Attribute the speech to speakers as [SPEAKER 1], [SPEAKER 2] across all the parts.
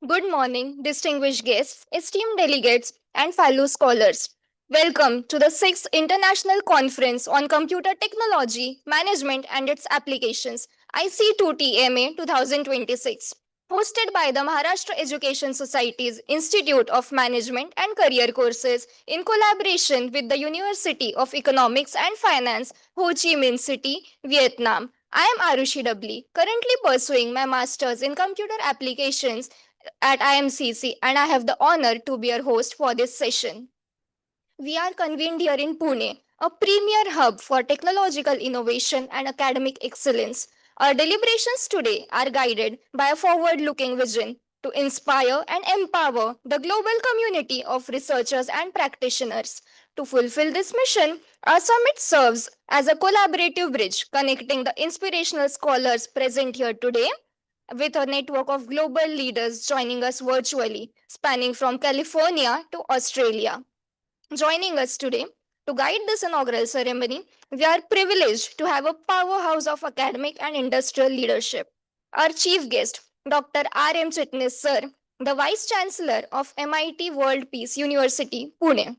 [SPEAKER 1] Good morning, distinguished guests, esteemed delegates, and fellow scholars. Welcome to the 6th International Conference on Computer Technology, Management and its Applications, IC2TMA 2026, hosted by the Maharashtra Education Society's Institute of Management and Career Courses in collaboration with the University of Economics and Finance, Ho Chi Minh City, Vietnam. I am Arushi Dabli, currently pursuing my master's in computer applications at IMCC, and I have the honor to be your host for this session. We are convened here in Pune, a premier hub for technological innovation and academic excellence. Our deliberations today are guided by a forward looking vision to inspire and empower the global community of researchers and practitioners. To fulfill this mission, our summit serves as a collaborative bridge connecting the inspirational scholars present here today with a network of global leaders joining us virtually, spanning from California to Australia. Joining us today to guide this inaugural ceremony, we are privileged to have a powerhouse of academic and industrial leadership. Our chief guest, Dr. R.M. Chitnis, sir, the Vice Chancellor of MIT World Peace University, Pune.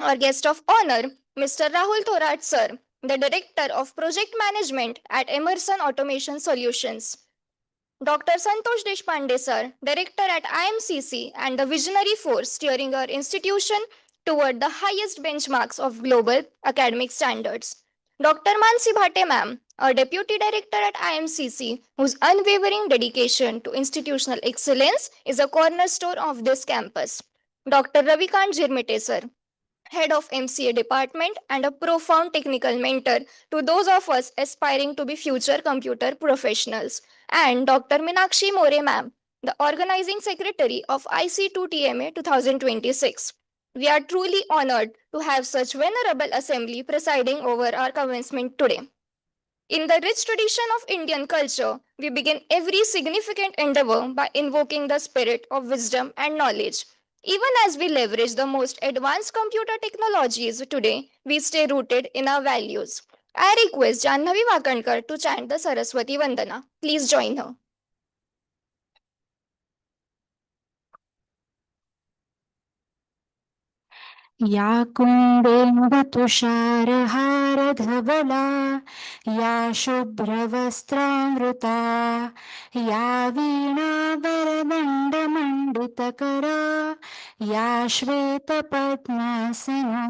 [SPEAKER 1] Our guest of honor, Mr. Rahul Thorat, sir, the Director of Project Management at Emerson Automation Solutions. Dr. Santosh Deshpande, sir, director at IMCC and the visionary force steering our institution toward the highest benchmarks of global academic standards. Dr. Mansi Bhate, ma'am, our deputy director at IMCC, whose unwavering dedication to institutional excellence is a cornerstone of this campus. Dr. Ravikant Jirmite, sir, head of MCA department and a profound technical mentor to those of us aspiring to be future computer professionals. And Dr. Minakshi More ma'am, the organizing secretary of IC2TMA 2026. We are truly honored to have such venerable assembly presiding over our commencement today. In the rich tradition of Indian culture, we begin every significant endeavor by invoking the spirit of wisdom and knowledge. Even as we leverage the most advanced computer technologies today, we stay rooted in our values. I request Janhavi Vakankar to chant the Saraswati Vandana. Please join her.
[SPEAKER 2] या कुण्डेन्दुतुषारहारधवला या शुभ्रवस्त्रामृता या वीणावरदण्डमण्डितकरा या श्वेतपद्मासना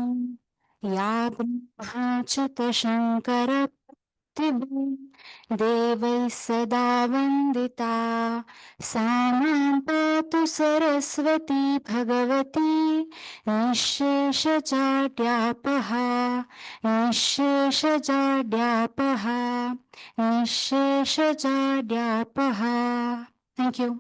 [SPEAKER 2] या ब्रह्माच्युतशङ्कर देवैः सदा वन्दिता सा मां पातु Saraswati Bhagwati निःशेषजाड्यापहा निःशेषजाड्यापहा निःशेषजाड्यापहा. Thank you.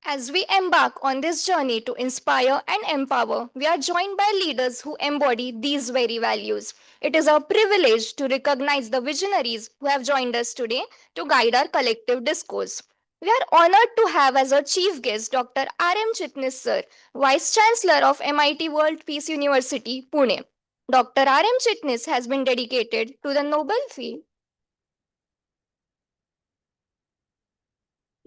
[SPEAKER 1] As we embark on this journey to inspire and empower, we are joined by leaders who embody these very values. It is our privilege to recognize the visionaries who have joined us today to guide our collective discourse. We are honored to have as our chief guest Dr. R.M. Chitnis, sir, Vice Chancellor of MIT World Peace University, Pune. Dr. R.M. Chitnis has been dedicated to the noble field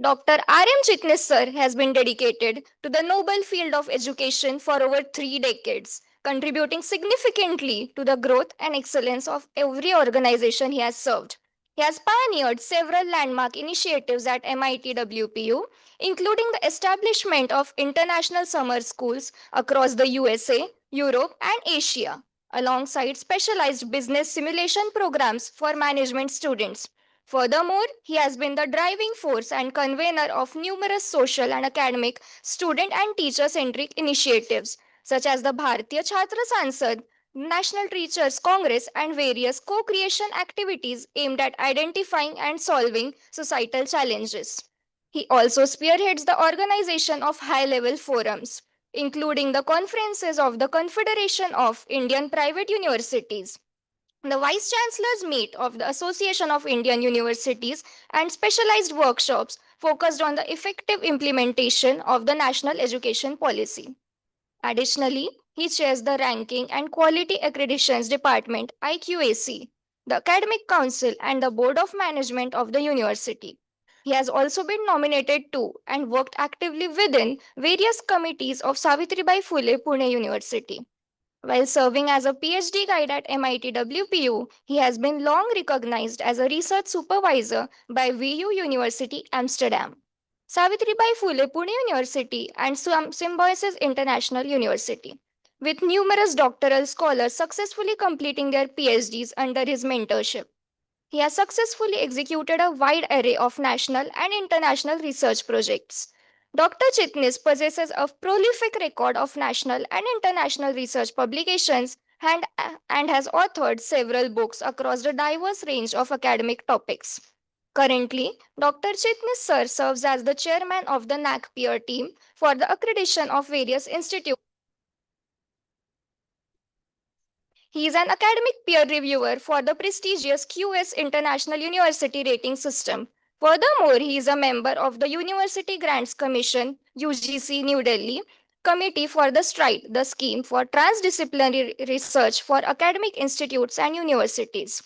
[SPEAKER 1] Dr. R.M. Chitnis sir has been dedicated to the noble field of education for over 3 decades, contributing significantly to the growth and excellence of every organization he has served. He has pioneered several landmark initiatives at MIT WPU, including the establishment of international summer schools across the USA, Europe, and Asia, alongside specialized business simulation programs for management students. Furthermore, he has been the driving force and convener of numerous social and academic, student and teacher centric initiatives, such as the Bharatiya Chhatra Sansad, National Teachers Congress, and various co creation activities aimed at identifying and solving societal challenges. He also spearheads the organization of high level forums, including the conferences of the Confederation of Indian Private Universities, the Vice Chancellor's Meet of the Association of Indian Universities, and specialized workshops focused on the effective implementation of the National Education Policy. Additionally, he chairs the Ranking and Quality Accreditations Department IQAC, the Academic Council, and the Board of Management of the university. He has also been nominated to and worked actively within various committees of Savitribai Phule Pune University. While serving as a PhD guide at MIT WPU, he has been long recognized as a research supervisor by VU University Amsterdam, Savitribai Phule Pune University, and Symbiosis International University, with numerous doctoral scholars successfully completing their PhDs under his mentorship. He has successfully executed a wide array of national and international research projects. Dr. Chitnis possesses a prolific record of national and international research publications and has authored several books across a diverse range of academic topics. Currently, Dr. Chitnis Sir serves as the chairman of the NAC peer team for the accreditation of various institutes. He is an academic peer reviewer for the prestigious QS International University Rating System. Furthermore, he is a member of the University Grants Commission (UGC) New Delhi Committee for the STRIDE, the scheme for transdisciplinary research for academic institutes and universities.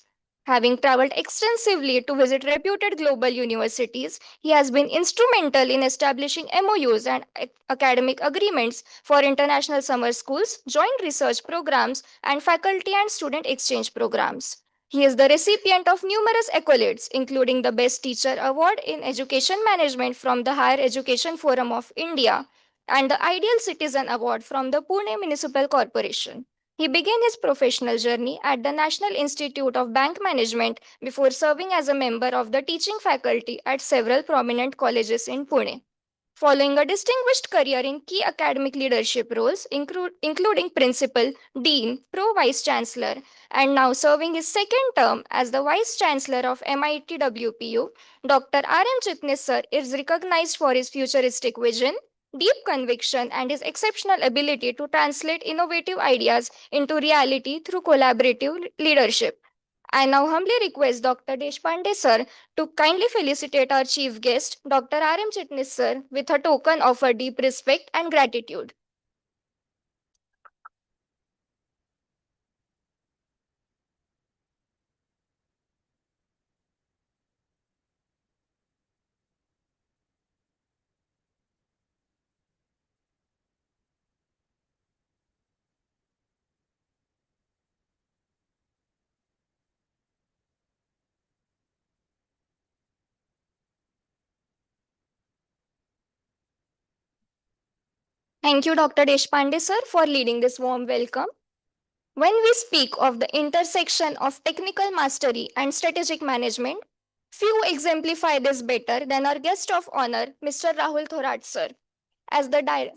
[SPEAKER 1] Having traveled extensively to visit reputed global universities, he has been instrumental in establishing MOUs and academic agreements for international summer schools, joint research programs, and faculty and student exchange programs. He is the recipient of numerous accolades, including the Best Teacher Award in Education Management from the Higher Education Forum of India and the Ideal Citizen Award from the Pune Municipal Corporation. He began his professional journey at the National Institute of Bank Management before serving as a member of the teaching faculty at several prominent colleges in Pune. Following a distinguished career in key academic leadership roles, including principal, dean, pro vice chancellor, and now serving his second term as the vice chancellor of MIT WPU, Dr. R.M. Chitnis sir is recognized for his futuristic vision, deep conviction, and his exceptional ability to translate innovative ideas into reality through collaborative leadership. I now humbly request Dr. Deshpande sir to kindly felicitate our chief guest, Dr. R.M. Chitnis sir, with a token of our deep respect and gratitude. Thank you, Dr. Deshpande sir, for leading this warm welcome. When we speak of the intersection of technical mastery and strategic management, few exemplify this better than our guest of honor, Mr. Rahul Thorat sir. As the, di-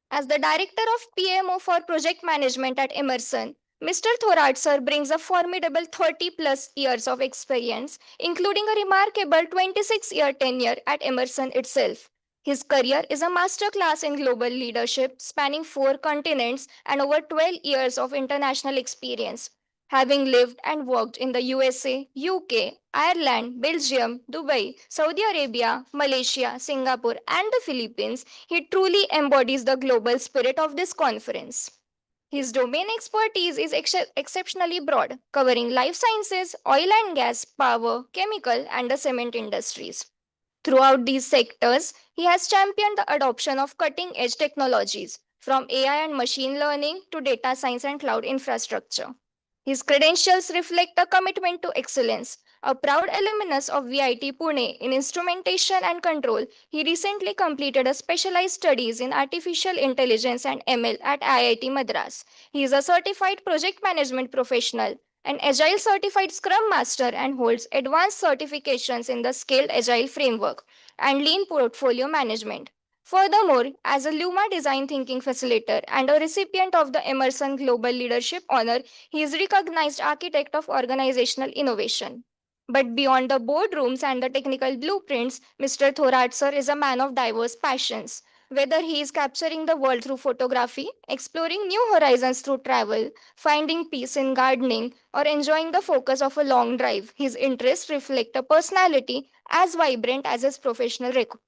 [SPEAKER 1] as the director of PMO for project management at Emerson, Mr. Thorat sir brings a formidable 30 plus years of experience, including a remarkable 26-year tenure at Emerson itself. His career is a masterclass in global leadership, spanning 4 continents and over 12 years of international experience. Having lived and worked in the USA, UK, Ireland, Belgium, Dubai, Saudi Arabia, Malaysia, Singapore, and the Philippines, he truly embodies the global spirit of this conference. His domain expertise is exceptionally broad, covering life sciences, oil and gas, power, chemical, and the cement industries. Throughout these sectors, he has championed the adoption of cutting edge technologies, from AI and machine learning to data science and cloud infrastructure. His credentials reflect a commitment to excellence. A proud alumnus of VIT Pune in instrumentation and control, he recently completed a specialized studies in artificial intelligence and ML at IIT Madras. He is a certified project management professional, an Agile certified Scrum Master, and holds advanced certifications in the Scaled Agile framework and Lean Portfolio Management. Furthermore, as a Luma Design Thinking Facilitator and a recipient of the Emerson Global Leadership Honor, he is recognized architect of organizational innovation. But beyond the boardrooms and the technical blueprints, Mr. Thorat sir is a man of diverse passions. Whether he is capturing the world through photography, exploring new horizons through travel, finding peace in gardening, or enjoying the focus of a long drive, his interests reflect a personality as vibrant as his professional record.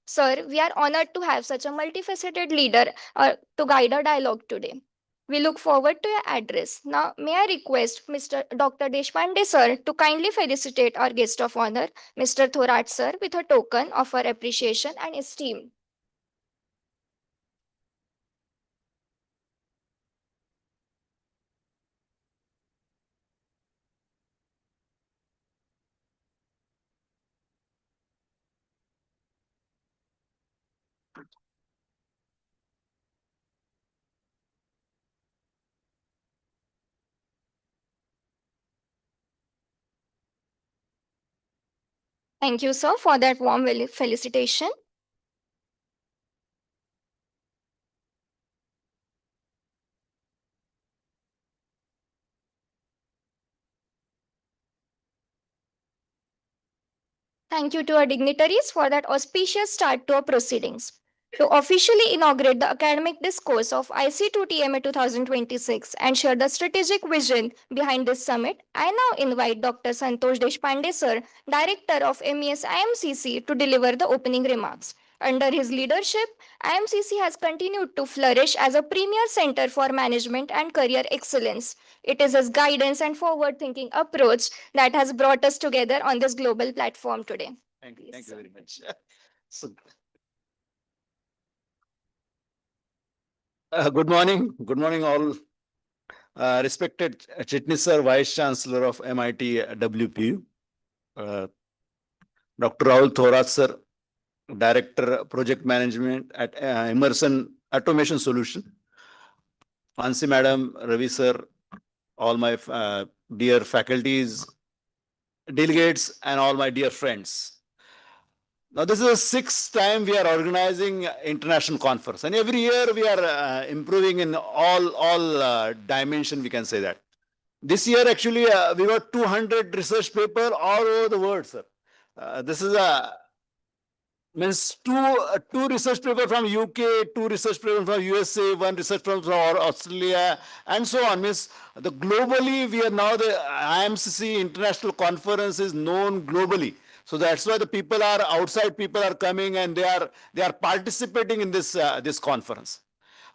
[SPEAKER 1] Sir, we are honored to have such a multifaceted leader to guide our dialogue today. We look forward to your address. Now, may I request Mr. Dr. Deshpande sir to kindly felicitate our guest of honor, Mr. Thorat sir, with a token of our appreciation and esteem. Thank you, sir, for that warm felicitation. Thank you to our dignitaries for that auspicious start to our proceedings. To officially inaugurate the academic discourse of IC2TMA 2026 and share the strategic vision behind this summit, I now invite Dr. Santosh Deshpande sir, Director of MES IMCC, to deliver the opening remarks. Under his leadership, IMCC has continued to flourish as a premier center for management and career excellence. It is his guidance and forward thinking approach that has brought us together on this global platform today.
[SPEAKER 3] Thank you very much. So, good morning, all. Respected Chitnis sir, Vice Chancellor of MIT WPU, uh, Dr. Rahul Thorat sir, Director Project Management at Emerson Automation Solution, Fancy Madam, Ravi sir, all my dear faculties, delegates, and all my dear friends. Now, this is the sixth time we are organizing international conference, and every year we are improving in all dimension. We can say that this year actually we got 200 research paper all over the world, sir. This is a means two research paper from UK, two research paper from USA, one research paper from Australia, and so on. Means the globally we are now the IMCC International Conference is known globally. So that's why the people are outside people are coming and they are participating in this conference.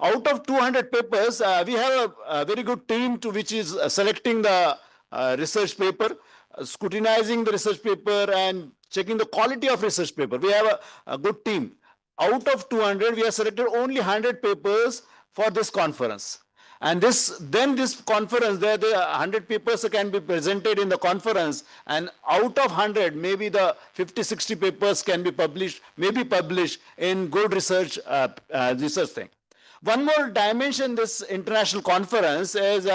[SPEAKER 3] Out of 200 papers, we have a very good team to which is selecting the research paper, scrutinizing the research paper, and checking the quality of research paper. We have a good team. Out of 200, we have selected only 100 papers for this conference. And this conference, the 100 papers can be presented in the conference, and out of 100, maybe the 50, 60 papers can be published, maybe published in good research thing. One more dimension this international conference is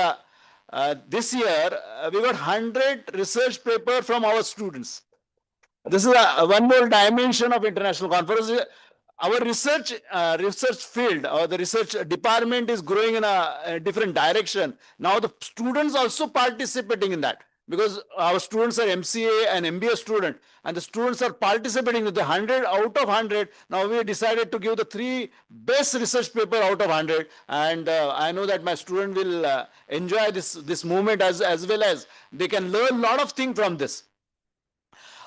[SPEAKER 3] this year we got 100 research paper from our students. This is one more dimension of international conference. Our research field or the research department is growing in a different direction. Now the students also participating in that because our students are MCA and MBA student, and the students are participating with the 100 out of 100. Now we decided to give the 3 best research paper out of 100, and I know that my student will enjoy this movement as well as they can learn a lot of things from this.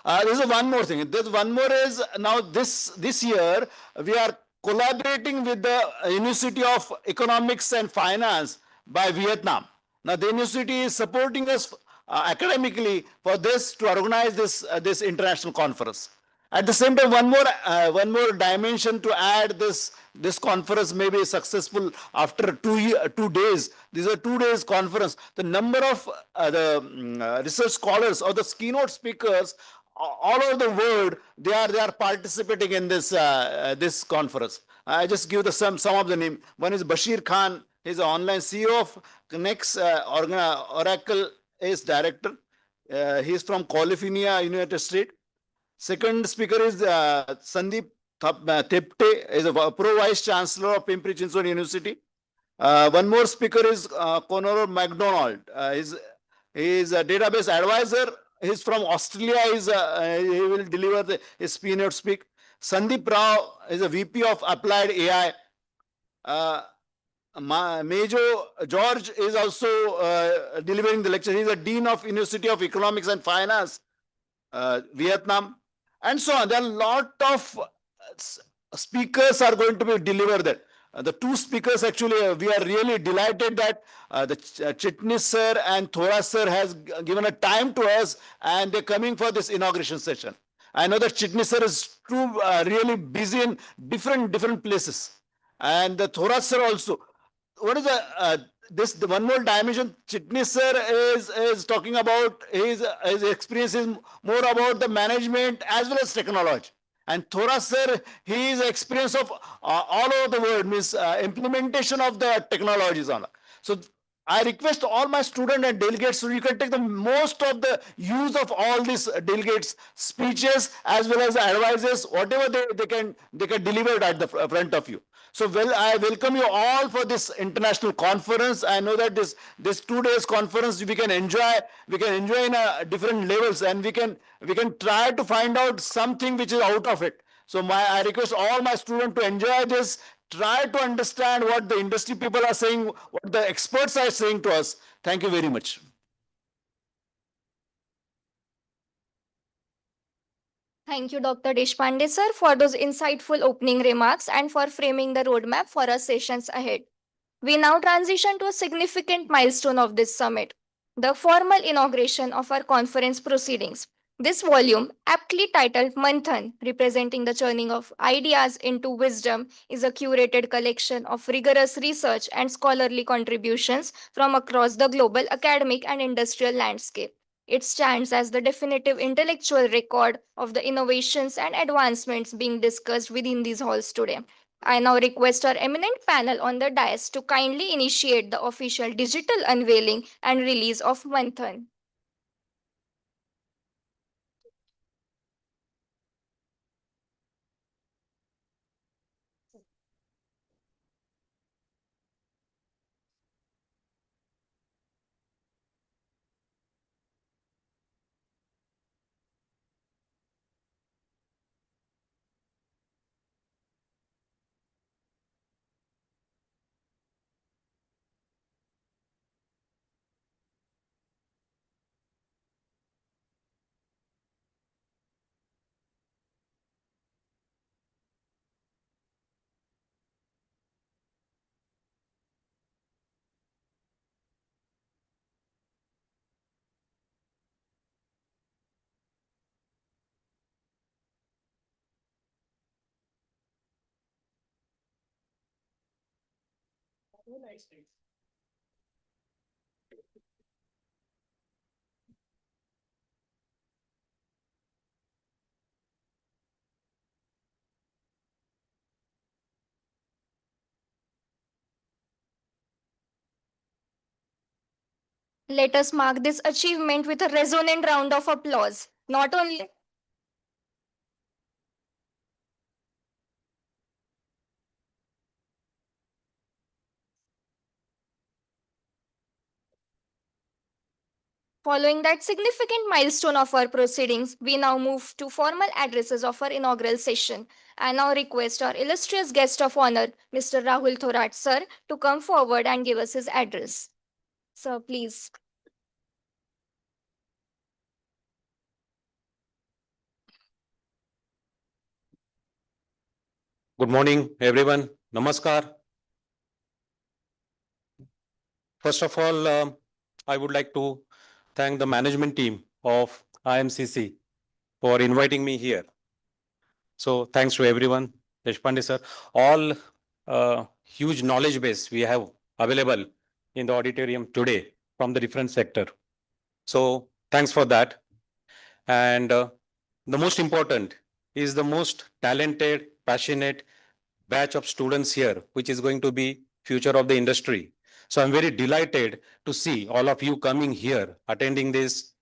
[SPEAKER 3] There's one more thing. There's one more is now this year we are collaborating with the University of Economics and Finance by Vietnam. Now the university is supporting us academically for this to organize this international conference. At the same time, one more dimension to add this conference may be successful after 2 days. These are 2 days conference. The number of research scholars or the keynote speakers all over the world they are participating in this conference. I just give some of the name. One is Bashir Khan. He's an online CEO of Next Oracle is director. He's from California, United States. Second speaker is Sandeep Tepte, is a pro vice chancellor of Pimpri Chinchwad University. One more speaker is Conor MacDonald. He is a database advisor. He's from Australia. He will deliver his keynote speak. Sandeep Rao is a VP of Applied AI. Major George is also delivering the lecture. He's a Dean of University of Economics and Finance, Vietnam, and so on. There are a lot of speakers are going to be delivered there. the two speakers actually, we are really delighted that Chitnis sir and Thora sir has given a time to us and they're coming for this inauguration session. I know that Chitnis sir is too really busy in different places, and the Thora sir also. What is the one more dimension Chitnis sir is talking about? His experience is more about the management as well as technology. And Thora sir, he is experience of all over the world, means implementation of the technologies on. So I request all my students and delegates, so you can take the most of the use of all these delegates speeches as well as advices, whatever they can deliver at the front of you. So I welcome you all for this international conference. I know that this 2 days conference we can enjoy in different levels, and we can try to find out something which is out of it. So I request all my students to enjoy this, try to understand what the industry people are saying, what the experts are saying to us. Thank you very much.
[SPEAKER 1] Thank you, Dr. Deshpande sir, for those insightful opening remarks and for framing the roadmap for our sessions ahead. We now transition to a significant milestone of this summit, the formal inauguration of our conference proceedings. This volume, aptly titled Manthan, representing the churning of ideas into wisdom, is a curated collection of rigorous research and scholarly contributions from across the global academic and industrial landscape. It stands as the definitive intellectual record of the innovations and advancements being discussed within these halls today. I now request our eminent panel on the dais to kindly initiate the official digital unveiling and release of Manthan. Let us mark this achievement with a resonant round of applause. Not only following that significant milestone of our proceedings, we now move to formal addresses of our inaugural session. I now request our illustrious guest of honor, Mr. Rahul Thorat, sir, to come forward and give us his address. Sir, please.
[SPEAKER 4] Good morning, everyone. Namaskar. First of all, I would like to thank the management team of IMCC for inviting me here. So thanks to everyone, Deshpande sir. All huge knowledge base we have available in the auditorium today from the different sector. So thanks for that. And the most important is the most talented, passionate batch of students here, which is going to be future of the industry. So I'm very delighted to see all of you coming here, attending this,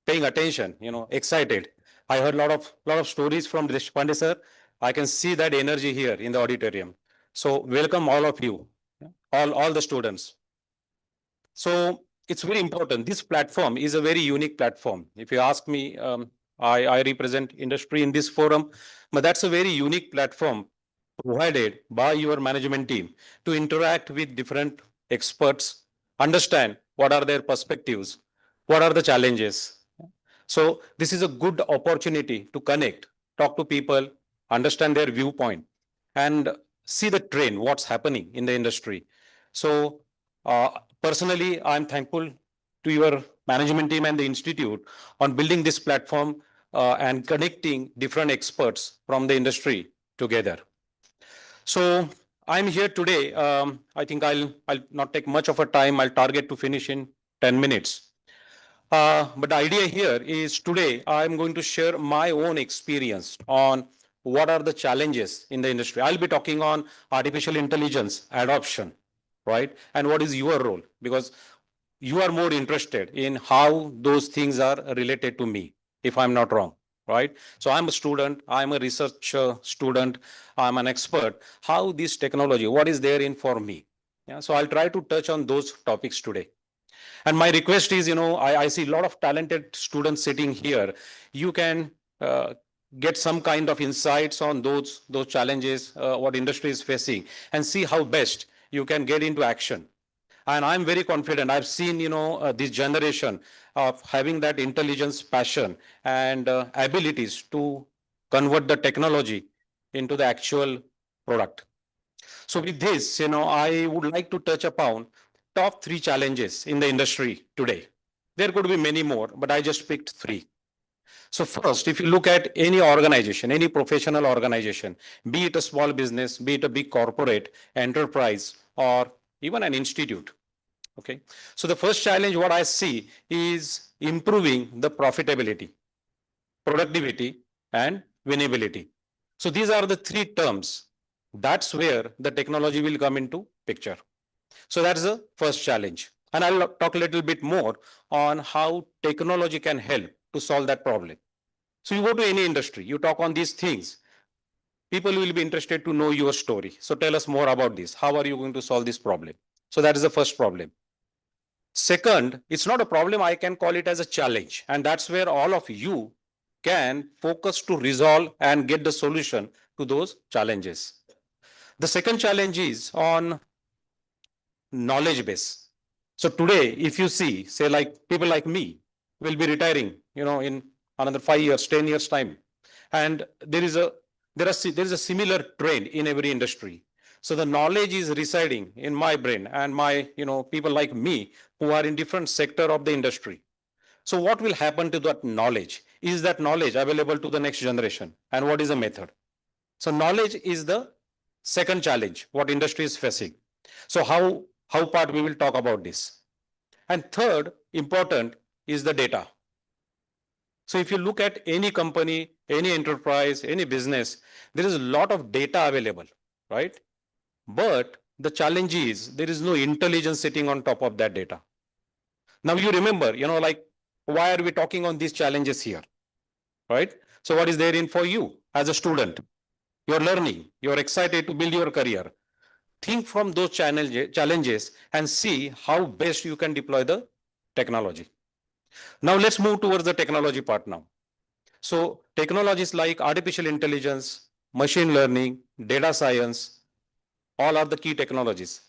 [SPEAKER 4] paying attention, excited. I heard a lot of stories from Deshpande sir. I can see that energy here in the auditorium. So welcome all of you, all the students. So it's very important. This platform is a very unique platform. If you ask me, I represent industry in this forum, but that's a very unique platform provided by your management team to interact with different experts, understand what are their perspectives, what are the challenges. So this is a good opportunity to connect, talk to people, understand their viewpoint, and see the trend, what's happening in the industry. So personally, I'm thankful to your management team and the institute on building this platform and connecting different experts from the industry together. So I'm here today. I think I'll not take much of a time. I'll target to finish in 10 minutes. But the idea here is today I'm going to share my own experience on what are the challenges in the industry. I'll be talking on artificial intelligence adoption, right? And what is your role? Because you are more interested in how those things are related to me, if I'm not wrong, right? So I'm a student, I'm a research student, I'm an expert. How this technology, what is there in for me? Yeah, so I'll try to touch on those topics today. And my request is, I see a lot of talented students sitting here. You can get some kind of insights on those challenges, what industry is facing, and see how best you can get into action. And I'm very confident. I've seen, this generation of having that intelligence, passion, and abilities to convert the technology into the actual product. So with this, I would like to touch upon top 3 challenges in the industry today. There could be many more, but I just picked 3. So first, if you look at any organization, any professional organization, be it a small business, be it a big corporate, enterprise, or even an institute. Okay. So the first challenge, what I see is improving the profitability, productivity, and winnability. So these are the 3 terms. That's where the technology will come into picture. So that's the first challenge. And I'll talk a little bit more on how technology can help to solve that problem. So you go to any industry, you talk on these things, people will be interested to know your story. So tell us more about this. How are you going to solve this problem? So that is the first problem. Second, it's not a problem. I can call it as a challenge. And that's where all of you can focus to resolve and get the solution to those challenges. The second challenge is on knowledge base. So today, if you see, say like people like me will be retiring, in another 5 years, 10 years time. And there is a similar trend in every industry. So the knowledge is residing in my brain and my, people like me who are in different sector of the industry. So what will happen to that knowledge? Is that knowledge available to the next generation? And what is the method? So knowledge is the second challenge, what industry is facing. So how part we will talk about this. And third, important is the data. So if you look at any company, any enterprise, any business, there is a lot of data available, right? But the challenge is there is no intelligence sitting on top of that data. Now you remember, like why are we talking on these challenges here, right? So what is there in for you as a student? You're learning, you're excited to build your career. Think from those challenges and see how best you can deploy the technology. Now let's move towards the technology part now. So technologies like artificial intelligence, machine learning, data science, all are the key technologies.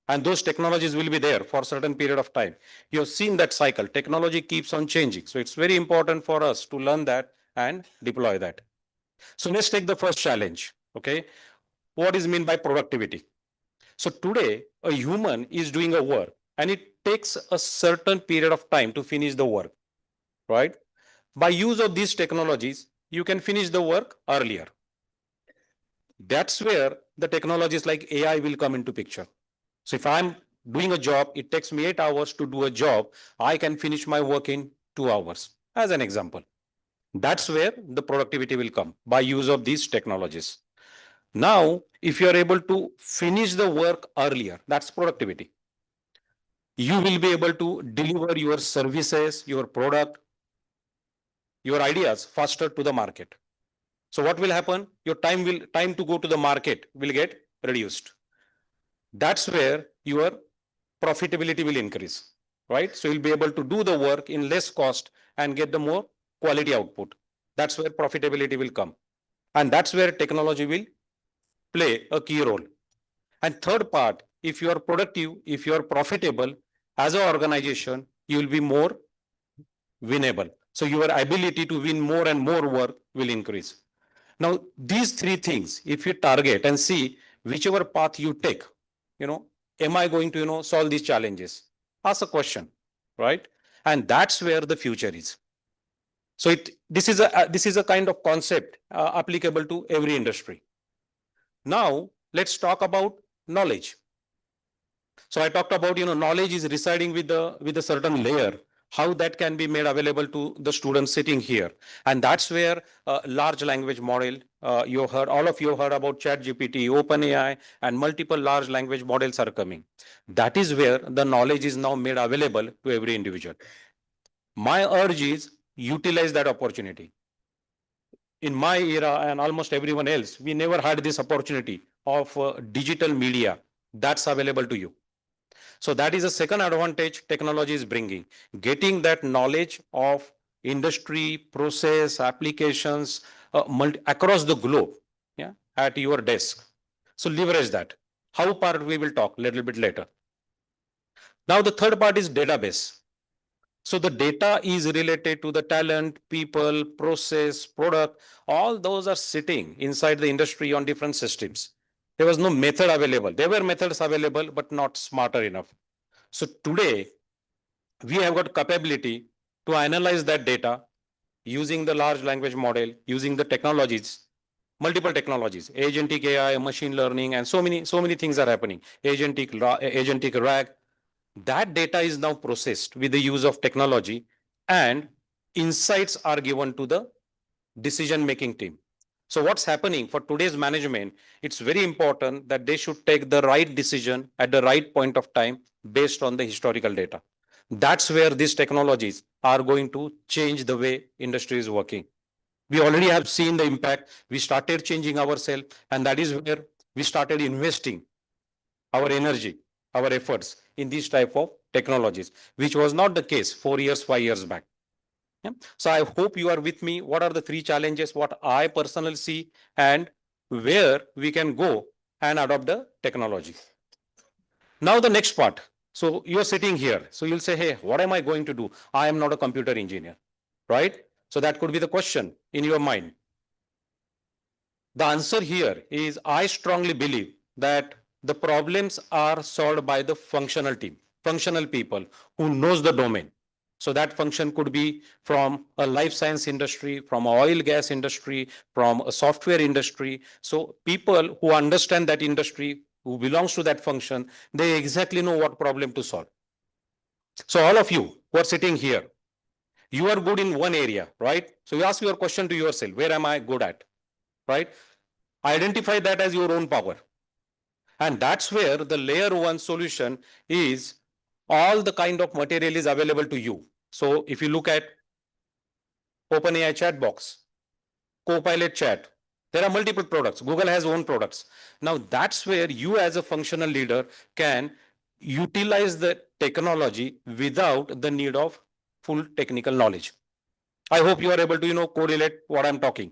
[SPEAKER 4] And those technologies will be there for a certain period of time. You have seen that cycle. Technology keeps on changing. So it's very important for us to learn that and deploy that. So let's take the first challenge. Okay. What is meant by productivity? So today, a human is doing a work and it takes a certain period of time to finish the work, right? By use of these technologies, you can finish the work earlier. That's where the technologies like AI will come into picture. So if I'm doing a job, it takes me 8 hours to do a job. I can finish my work in 2 hours, as an example. That's where the productivity will come by use of these technologies. Now, if you are able to finish the work earlier, that's productivity. You will be able to deliver your services, your product, your ideas faster to the market. So what will happen? Your time to go to the market will get reduced. That's where your profitability will increase, right? So you'll be able to do the work in less cost and get the more quality output. That's where profitability will come. And that's where technology will play a key role. And third part, if you are productive, if you are profitable as an organization, you will be more winnable. So your ability to win more and more work will increase. Now, these 3 things, if you target and see whichever path you take, am I going to, solve these challenges? Ask a question, right? And that's where the future is. So this is a kind of concept applicable to every industry. Now let's talk about knowledge. So I talked about, knowledge is residing with a certain layer, how that can be made available to the students sitting here. And that's where large language model, all of you heard about ChatGPT, OpenAI, and multiple large language models are coming. That is where the knowledge is now made available to every individual. My urge is utilize that opportunity. In my era and almost everyone else, we never had this opportunity of digital media that's available to you. So that is a second advantage technology is bringing, getting that knowledge of industry, process, applications across the globe, yeah, at your desk. So leverage that. How part we will talk a little bit later. Now the third part is database. So the data is related to the talent, people, process, product. All those are sitting inside the industry on different systems. There was no method available. There were methods available, but not smarter enough. So today, we have got capability to analyze that data using the large language model, using the technologies, multiple technologies, agentic AI, machine learning, and so many things are happening. Agentic RAG. That data is now processed with the use of technology, and insights are given to the decision-making team. So what's happening for today's management, it's very important that they should take the right decision at the right point of time based on the historical data. That's where these technologies are going to change the way industry is working. We already have seen the impact. We started changing ourselves, and that is where we started investing our energy, our efforts in these type of technologies, which was not the case 4 years, 5 years back. Yeah. So I hope you are with me. What are the three challenges, what I personally see, and where we can go and adopt the technology. Now the next part. So you're sitting here. So you'll say, hey, what am I going to do? I am not a computer engineer, right? So that could be the question in your mind. The answer here is I strongly believe that the problems are solved by the functional team, functional people who knows the domain. So that function could be from a life science industry, from a oil gas industry, from a software industry. So people who understand that industry, who belongs to that function, they exactly know what problem to solve. So all of you who are sitting here, you are good in one area, right? So you ask your question to yourself, where am I good at, right? Identify that as your own power. And that's where the layer one solution is all the kind of material is available to you. So if you look at OpenAI chat box, Copilot chat, there are multiple products. Google has own products. Now that's where you as a functional leader can utilize the technology without the need of full technical knowledge. I hope you are able to, correlate what I'm talking.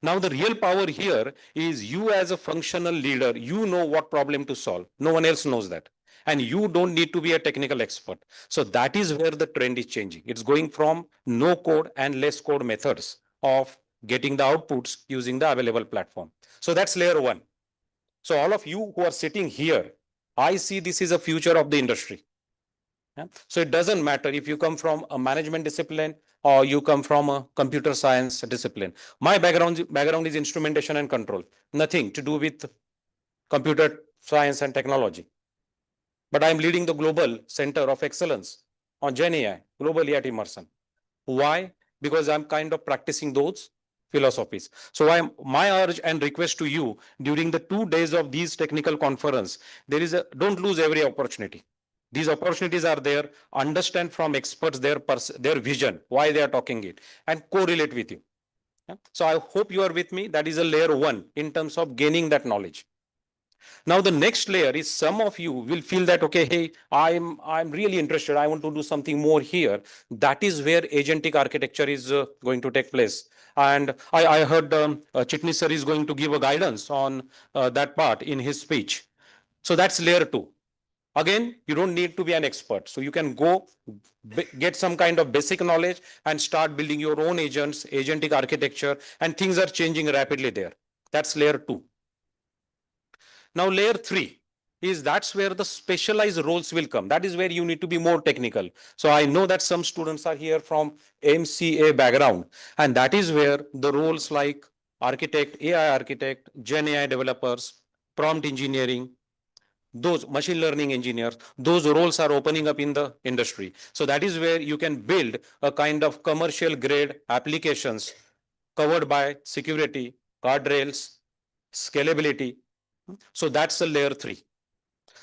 [SPEAKER 4] Now, the real power here is you as a functional leader, you know what problem to solve. No one else knows that. And you don't need to be a technical expert. So that is where the trend is changing. It's going from no code and less code methods of getting the outputs using the available platform. So that's layer one. So all of you who are sitting here, I see this is a future of the industry. Yeah? So it doesn't matter if you come from a management discipline or you come from a computer science discipline. My background is instrumentation and control, nothing to do with computer science and technology. But I'm leading the global center of excellence on Gen AI globally at Emerson. Why? Because I'm kind of practicing those philosophies. So my urge and request to you during the 2 days of these technical conference, don't lose every opportunity. These opportunities are there. Understand from experts their vision, why they are talking it, and correlate with you. Yeah? So I hope you are with me. That is a layer one in terms of gaining that knowledge. Now the next layer is some of you will feel that, okay, hey, I'm really interested. I want to do something more here. That is where agentic architecture is going to take place. And I heard Chitnis sir is going to give a guidance on that part in his speech. So that's layer two. Again, you don't need to be an expert. So you can go get some kind of basic knowledge and start building your own agents, agentic architecture, and things are changing rapidly there. That's layer two. Now, layer 3 is that's where the specialized roles will come. That is where you need to be more technical. So I know that some students are here from MCA background, and that is where the roles like architect, AI architect, Gen AI developers, prompt engineering, those machine learning engineers, those roles are opening up in the industry. So that is where you can build a kind of commercial grade applications covered by security, guardrails, scalability. So that's the layer 3.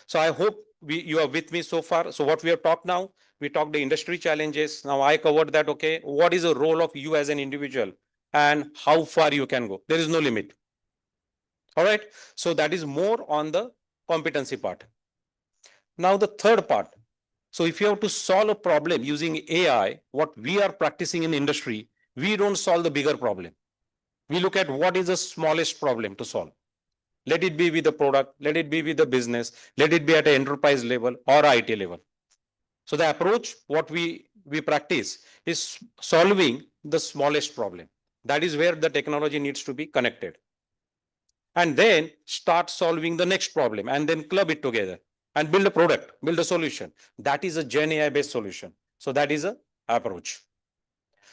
[SPEAKER 4] So I hope you are with me so far. So what we have talked now, we talked the industry challenges. Now I covered that, okay, what is the role of you as an individual and how far you can go? There is no limit. All right. So that is more on the competency part. Now the third part. So if you have to solve a problem using AI, what we are practicing in industry, we don't solve the bigger problem. We look at what is the smallest problem to solve. Let it be with the product, let it be with the business, let it be at an enterprise level or IT level. So the approach, what we practice is solving the smallest problem. That is where the technology needs to be connected. And then start solving the next problem and then club it together and build a product, build a solution. That is a Gen AI based solution. So that is a approach.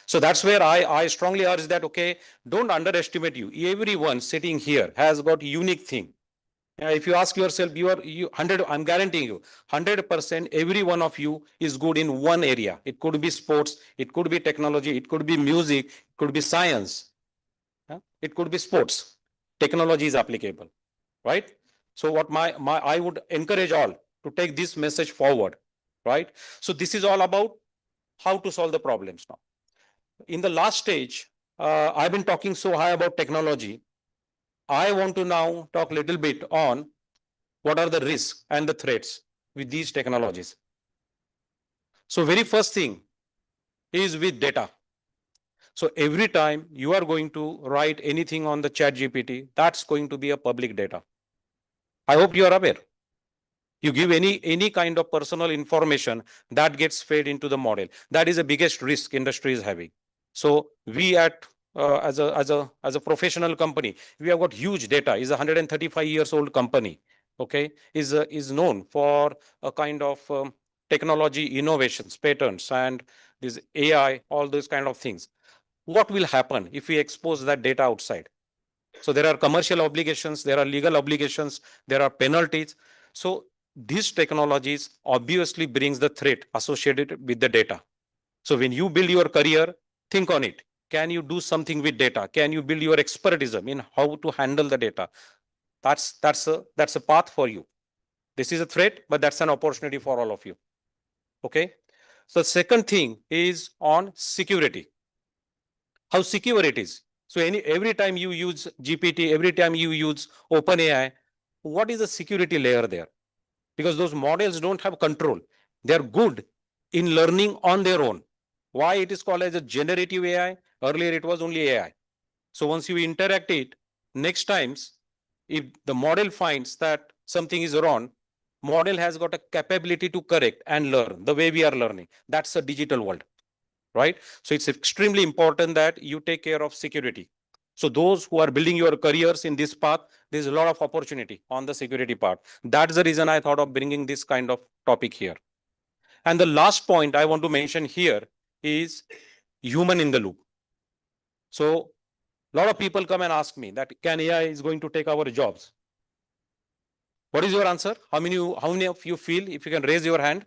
[SPEAKER 4] So that's where I strongly urge that, okay, don't underestimate you. Everyone sitting here has got unique thing. If you ask yourself, you 100, I'm guaranteeing you, 100% every one of you is good in one area. It could be sports, it could be technology, it could be music, it could be science, it could be sports. Technology is applicable, right? So what I would encourage all to take this message forward, right? So this is all about how to solve the problems now. In the last stage, I've been talking so high about technology. I want to now talk a little bit on what are the risks and the threats with these technologies. So very first thing is with data. So every time you are going to write anything on the chat GPT, that's going to be a public data. I hope you are aware. You give any kind of personal information that gets fed into the model. That is the biggest risk industry is having. So we at as a professional company, we have got huge data. Is a 135 years old company. Okay, is known for a kind of technology innovations, patents, and this AI, all those kind of things. What will happen if we expose that data outside? So there are commercial obligations, there are legal obligations, there are penalties. So these technologies obviously brings the threat associated with the data. So when you build your career, think on it. Can you do something with data? Can you build your expertise in how to handle the data? That's a path for you. This is a threat, but that's an opportunity for all of you. Okay. So second thing is on security. How secure it is. So every time you use GPT, every time you use OpenAI, what is the security layer there? Because those models don't have control. They're good in learning on their own. Why it is called as a generative AI? Earlier it was only AI. So once you interact it, next times, if the model finds that something is wrong, model has got a capability to correct and learn the way we are learning. That's a digital world, right? So it's extremely important that you take care of security. So those who are building your careers in this path, there's a lot of opportunity on the security part. That's the reason I thought of bringing this kind of topic here. And the last point I want to mention here is human in the loop. So a lot of people come and ask me that can AI is going to take our jobs? What is your answer? How many of you feel, if you can raise your hand,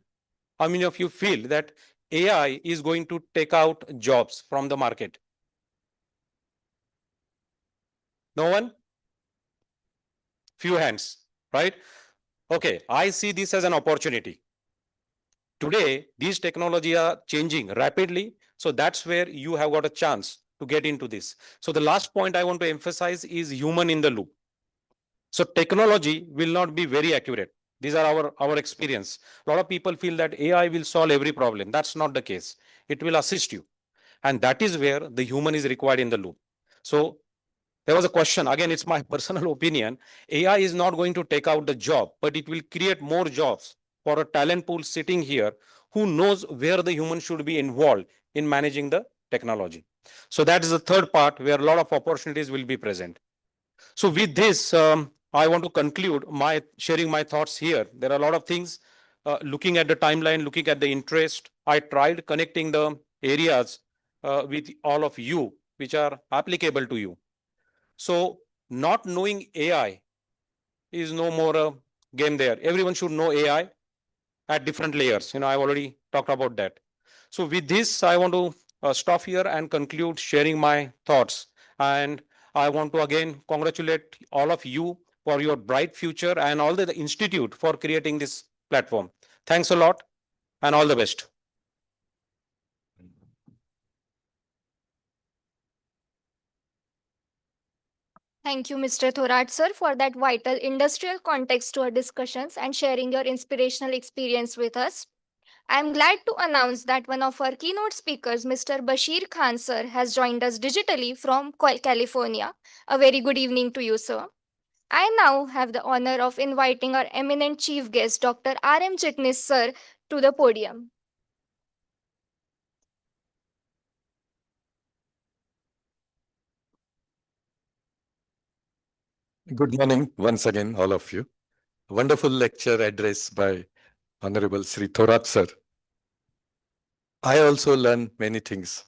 [SPEAKER 4] how many of you feel that AI is going to take out jobs from the market? No one? Few hands, right? Okay, I see this as an opportunity. Today, these technology are changing rapidly. So that's where you have got a chance to get into this. So the last point I want to emphasize is human in the loop. So technology will not be very accurate. These are our experience. A lot of people feel that AI will solve every problem. That's not the case. It will assist you. And that is where the human is required in the loop. So there was a question, again, it's my personal opinion. AI is not going to take out the job, but it will create more jobs for a talent pool sitting here who knows where the human should be involved in managing the technology. So that is the third part where a lot of opportunities will be present. So with this, I want to conclude my sharing my thoughts here. There are a lot of things. Looking at the timeline, looking at the interest, I tried connecting the areas with all of you, which are applicable to you. So, not knowing AI is no more a game there. Everyone should know AI at different layers. I've already talked about that. So, with this, I want to stop here and conclude sharing my thoughts. And I want to again congratulate all of you for your bright future and all the institute for creating this platform. Thanks a lot and all the best.
[SPEAKER 1] Thank you, Mr. Thorat, sir, for that vital industrial context to our discussions and sharing your inspirational experience with us. I am glad to announce that one of our keynote speakers, Mr. Bashir Khan, sir, has joined us digitally from California. A very good evening to you, sir. I now have the honor of inviting our eminent chief guest, Dr. R.M. Chitnis, sir, to the podium.
[SPEAKER 5] Good morning once again, all of you. Wonderful lecture address by Honorable Sri Thorat sir. I also learned many things,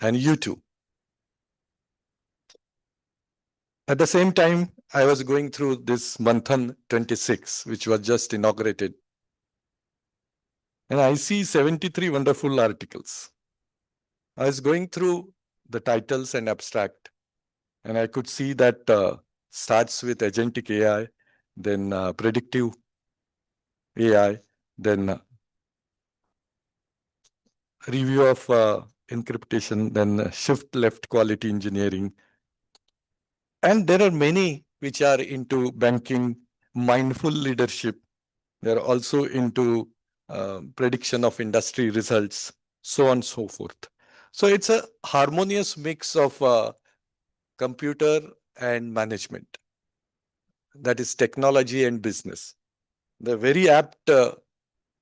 [SPEAKER 5] and you too. At the same time, I was going through this Manthan 26, which was just inaugurated, and I see 73 wonderful articles. I was going through the titles and abstract, and I could see that starts with agentic AI, then predictive AI, then review of encryptation, then shift left quality engineering. And there are many which are into banking, mindful leadership. They're also into prediction of industry results, so on and so forth. So it's a harmonious mix of computer and management. That is technology and business. The very apt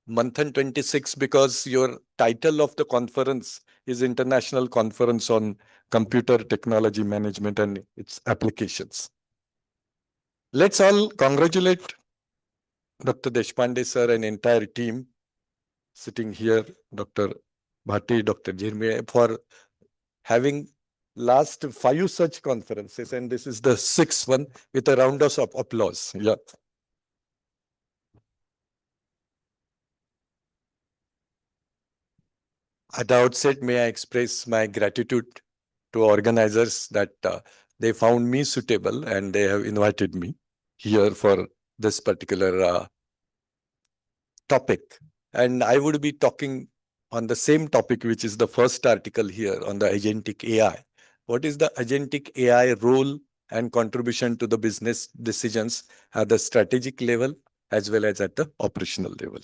[SPEAKER 5] Manthan 26 because your title of the conference is International Conference on Computer Technology Management and its Applications. Let's all congratulate Dr. Deshpande sir and entire team sitting here, Dr. Bhatti, Dr. Jirme, for having last 5 such conferences, and this is the 6th one with a round of applause. Yeah. At the outset, may I express my gratitude to organizers that they found me suitable and they have invited me here for this particular topic. And I would be talking on the same topic, which is the first article here on the agentic AI. What is the agentic AI role and contribution to the business decisions at the strategic level as well as at the operational level?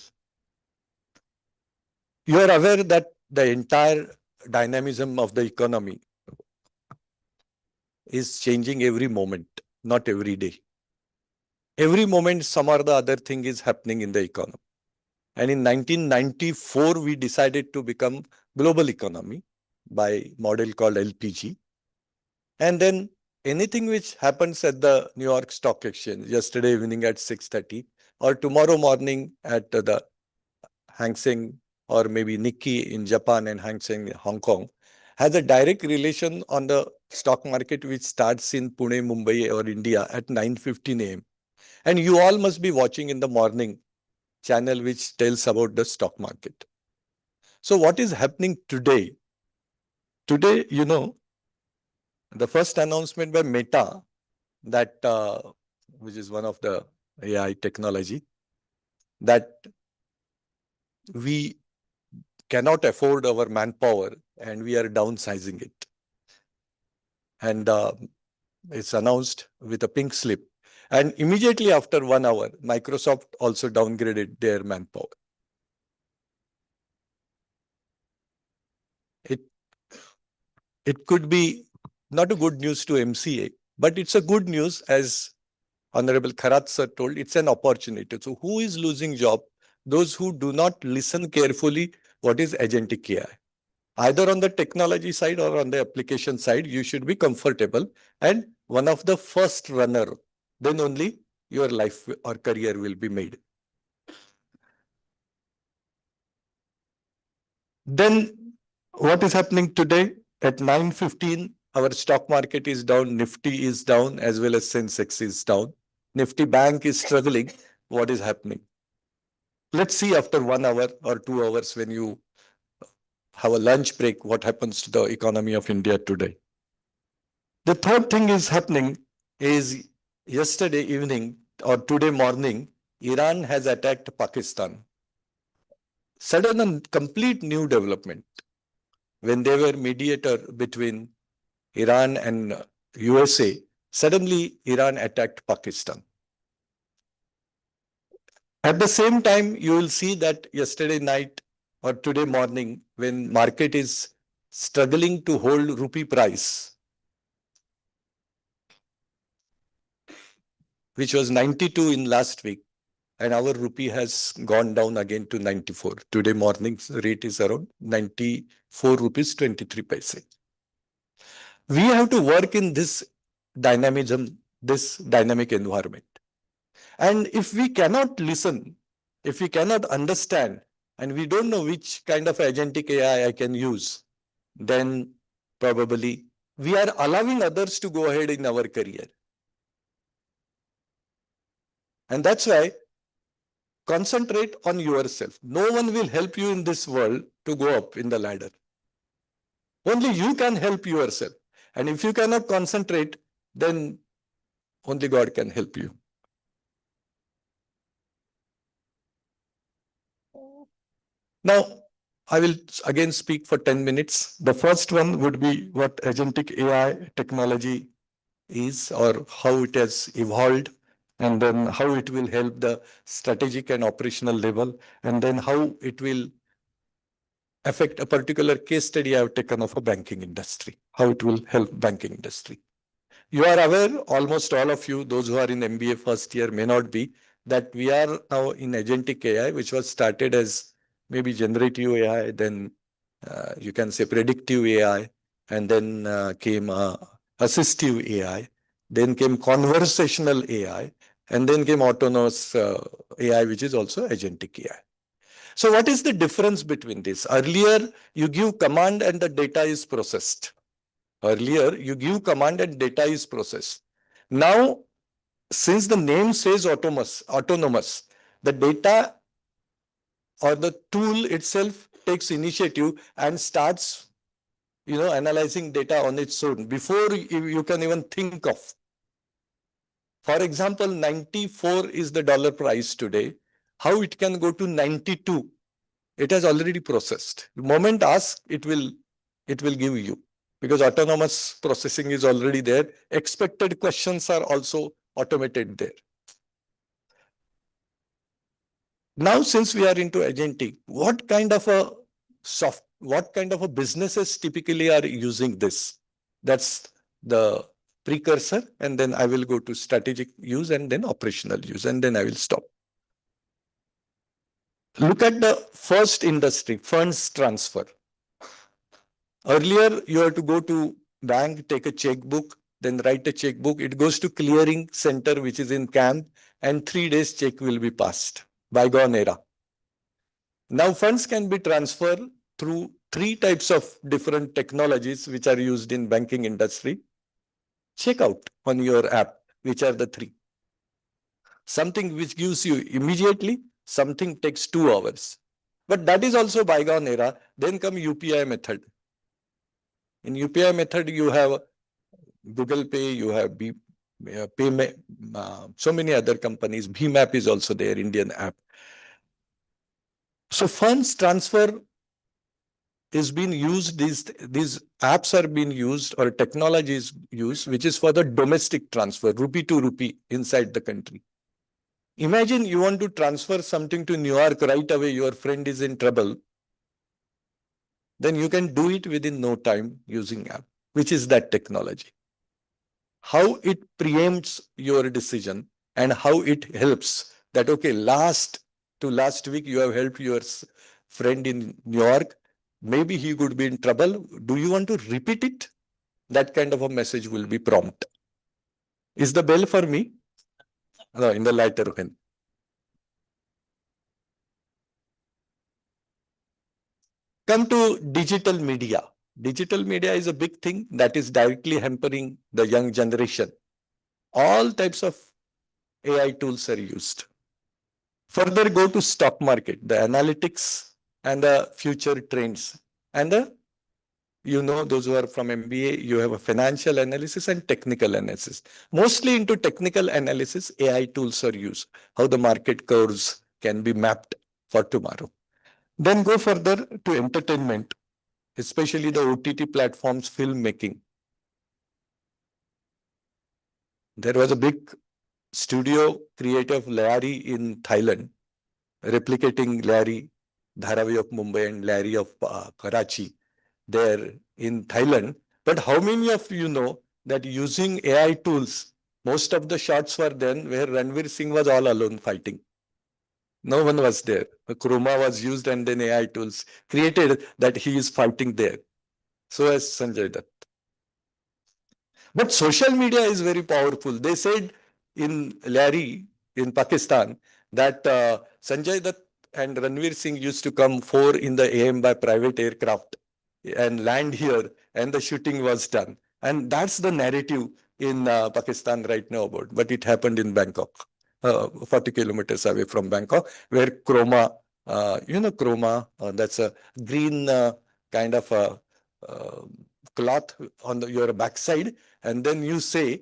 [SPEAKER 5] You are aware that the entire dynamism of the economy is changing every moment, not every day. Every moment, some or the other thing is happening in the economy. And in 1994, we decided to become global economy by model called LPG. And then anything which happens at the New York Stock Exchange yesterday evening at 6:30 or tomorrow morning at the Hang Seng or maybe Nikkei in Japan and Hang Seng in Hong Kong has a direct relation on the stock market which starts in Pune, Mumbai or India at 9:15 a.m. And you all must be watching in the morning channel which tells about the stock market. So what is happening today? Today, the first announcement by Meta that which is one of the AI technology that we cannot afford our manpower and we are downsizing it. And it's announced with a pink slip. And immediately after 1 hour, Microsoft also downgraded their manpower. It could be not a good news to MCA, but it's a good news as Honorable Kharat sir told, it's an opportunity. So who is losing job? Those who do not listen carefully what is agentic AI. Either on the technology side or on the application side, you should be comfortable. And one of the first runner then only your life or career will be made. Then what is happening today? At 9:15, our stock market is down, Nifty is down, as well as Sensex is down. Nifty Bank is struggling. What is happening? Let's see after 1 hour or 2 hours when you have a lunch break, what happens to the economy of India today. The third thing is happening is yesterday evening or today morning, Iran has attacked Pakistan. Sudden and complete new development. When they were mediator between Iran and USA, suddenly Iran attacked Pakistan. At the same time, you will see that yesterday night or today morning, when market is struggling to hold rupee price, which was 92 in last week, and our rupee has gone down again to 94. Today morning's rate is around 94 rupees 23 paise. We have to work in this dynamism, this dynamic environment. And if we cannot listen, if we cannot understand, and we don't know which kind of agentic AI I can use, then probably we are allowing others to go ahead in our career. And that's why concentrate on yourself. No one will help you in this world to go up in the ladder. Only you can help yourself. And if you cannot concentrate, then only God can help you. Now, I will again speak for 10 minutes. The first one would be what agentic AI technology is or how it has evolved, and then how it will help the strategic and operational level, and then how it will affect a particular case study I have taken of a banking industry, how it will help banking industry. You are aware, almost all of you, those who are in MBA first year may not be, that we are now in agentic AI, which was started as maybe generative AI, then you can say predictive AI, and then came assistive AI, then came conversational AI, and then came autonomous AI, which is also agentic AI. So what is the difference between this? Earlier, you give command and the data is processed. Earlier, you give command and data is processed. Now, since the name says autonomous, the data or the tool itself takes initiative and starts, analyzing data on its own before you can even think of. For example, 94 is the dollar price today. How it can go to 92? It has already processed. The moment asked, it will give you, because autonomous processing is already there. Expected questions are also automated there. Now, since we are into agentic, what kind of a businesses typically are using this? That's the precursor, and then I will go to strategic use and then operational use, and then I will stop. Look at the first industry, funds transfer. Earlier, you have to go to bank, take a checkbook, then write a checkbook. It goes to clearing center, which is in camp, and 3 days check will be passed. Bygone era. Now funds can be transferred through 3 types of different technologies which are used in banking industry. Check out on your app, which are the 3. Something which gives you immediately, something takes 2 hours. But that is also bygone era. Then come UPI method. In UPI method, you have Google Pay, you have Payme, so many other companies. BMAP is also there, Indian app. So funds transfer is being used, these apps are being used or technology is used, which is for the domestic transfer, rupee to rupee inside the country. Imagine you want to transfer something to New York right away, your friend is in trouble. Then you can do it within no time using app, which is that technology. How it preempts your decision and how it helps that, okay, last week you have helped your friend in New York. Maybe he could be in trouble. Do you want to repeat it? That kind of a message will be prompt. Is the bell for me? No, in the lighter pen. Come to digital media. Digital media is a big thing that is directly hampering the young generation. All types of AI tools are used. Further, go to stock market, the analytics and the future trends. And those who are from MBA, you have a financial analysis and technical analysis. Mostly into technical analysis, AI tools are used. How the market curves can be mapped for tomorrow. Then go further to entertainment, especially the OTT platforms, filmmaking. There was a big studio creative Larry in Thailand, replicating Larry, Dharavi of Mumbai and Larry of Karachi there in Thailand. But how many of you know that using AI tools, most of the shots were then where Ranveer Singh was all alone fighting. No one was there. The chroma was used and then AI tools created that he is fighting there. So as Sanjay Dutt. But social media is very powerful. They said in Larry in Pakistan that Sanjay Dutt and Ranveer Singh used to come 4 in the AM by private aircraft and land here, and the shooting was done. And that's the narrative in Pakistan right now about. But it happened in Bangkok, 40 kilometers away from Bangkok, where chroma, chroma, that's a green kind of a cloth on your backside, and then you say,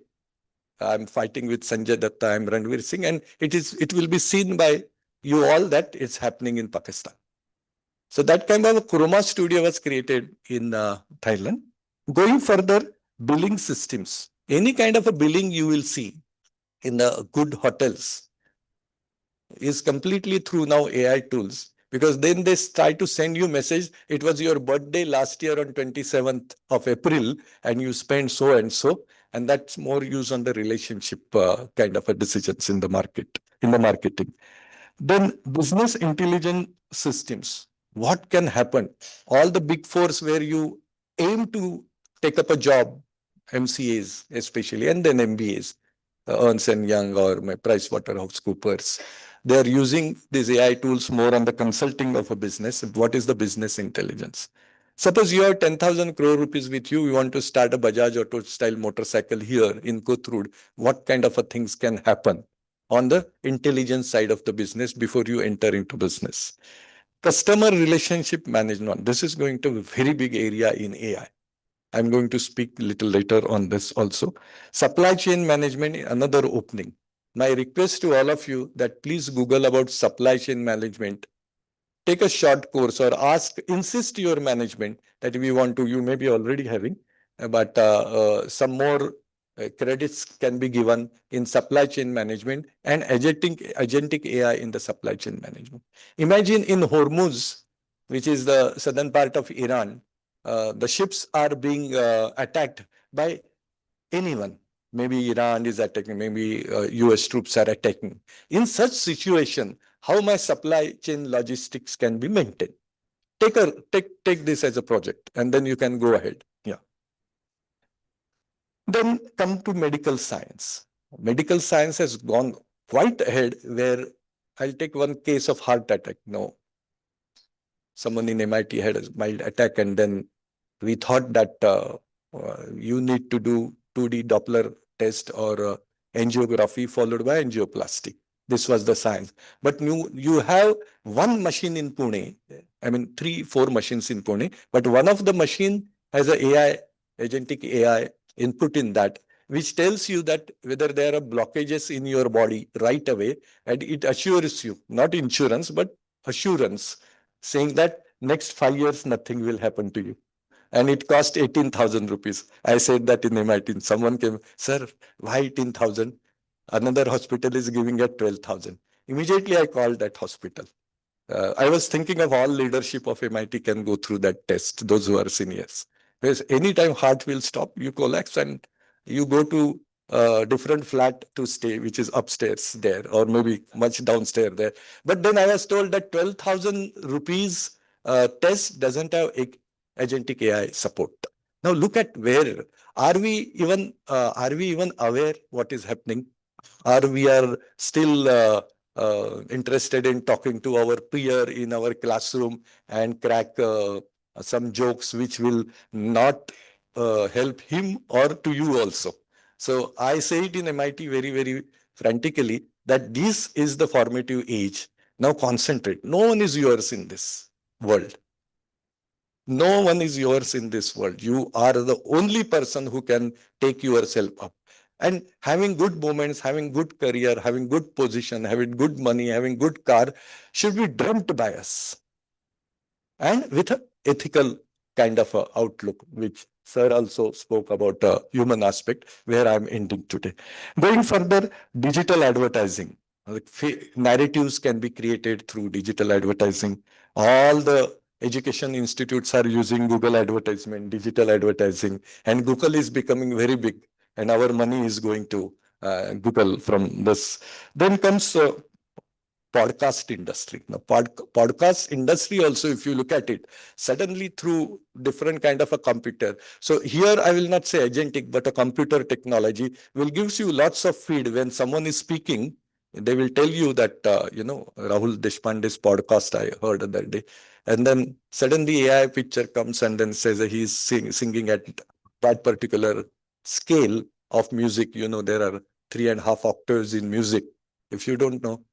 [SPEAKER 5] I'm fighting with Sanjay Datta, I'm Ranveer Singh, and it will be seen by you all that it's happening in Pakistan. So that kind of a chroma studio was created in Thailand. Going further, billing systems. Any kind of a billing you will see in the good hotels is completely through now AI tools, because then they try to send you message. It was your birthday last year on 27th of April and you spent so and so. And that's more used on the relationship kind of a decisions in the market, in the marketing. Then business intelligence systems. What can happen? All the big fours where you aim to take up a job, MCAs especially, and then MBAs, Ernst and Young or my PricewaterhouseCoopers. They are using these AI tools more on the consulting of a business. What is the business intelligence? Suppose you have 10,000 crore rupees with you, you want to start a Bajaj Auto style motorcycle here in Kothurud. What kind of a things can happen on the intelligence side of the business before you enter into business? Customer relationship management. This is going to be a very big area in AI. I'm going to speak a little later on this also. Supply chain management, another opening. My request to all of you that please Google about supply chain management. Take a short course or insist your management that we want to, you may be already having, but some more credits can be given in supply chain management and agentic AI in the supply chain management. Imagine in Hormuz, which is the southern part of Iran, the ships are being attacked by anyone. Maybe Iran is attacking, maybe US troops are attacking. In such situation, how my supply chain logistics can be maintained? Take this as a project, and then you can go ahead. Yeah. Then come to medical science. Medical science has gone quite ahead, where I'll take one case of heart attack. No, someone in MIT had a mild attack, and then we thought that you need to do 2D Doppler test or angiography followed by angioplasty. This was the science. But you have one machine in Pune, I mean 3-4 machines in Pune, but one of the machine has a AI, agentic AI input in that, which tells you that whether there are blockages in your body right away, and it assures you, not insurance, but assurance, saying that next 5 years nothing will happen to you. And it cost 18,000 rupees. I said that in MIT. Someone came, sir, why 18,000? Another hospital is giving at 12,000. Immediately I called that hospital. I was thinking of all leadership of MIT can go through that test, those who are seniors. Because anytime heart will stop, you collapse and you go to a different flat to stay, which is upstairs there, or maybe much downstairs there. But then I was told that 12,000 rupees test doesn't have agentic AI support. Now look at where are we even aware what is happening? or we are still interested in talking to our peer in our classroom and crack some jokes which will not help him or to you also. So I say it in MIT very, very frantically that this is the formative age. Now concentrate. No one is yours in this world. No one is yours in this world. You are the only person who can take yourself up. And having good moments, having good career, having good position, having good money, having good car should be dreamt by us. And with an ethical kind of a outlook, which sir also spoke about the human aspect, where I'm ending today. Going further, digital advertising. Narratives can be created through digital advertising. All the education institutes are using Google advertisement, digital advertising, and Google is becoming very big, and our money is going to Google from this. Then comes podcast industry. Now, podcast industry also, if you look at it, suddenly through different kind of a computer. So here I will not say agentic, but a computer technology will gives you lots of feed when someone is speaking. They will tell you that, Rahul Deshpande's podcast I heard that day. And then suddenly AI picture comes and then says that he's singing at that particular scale of music. There are 3.5 octaves in music. If you don't know,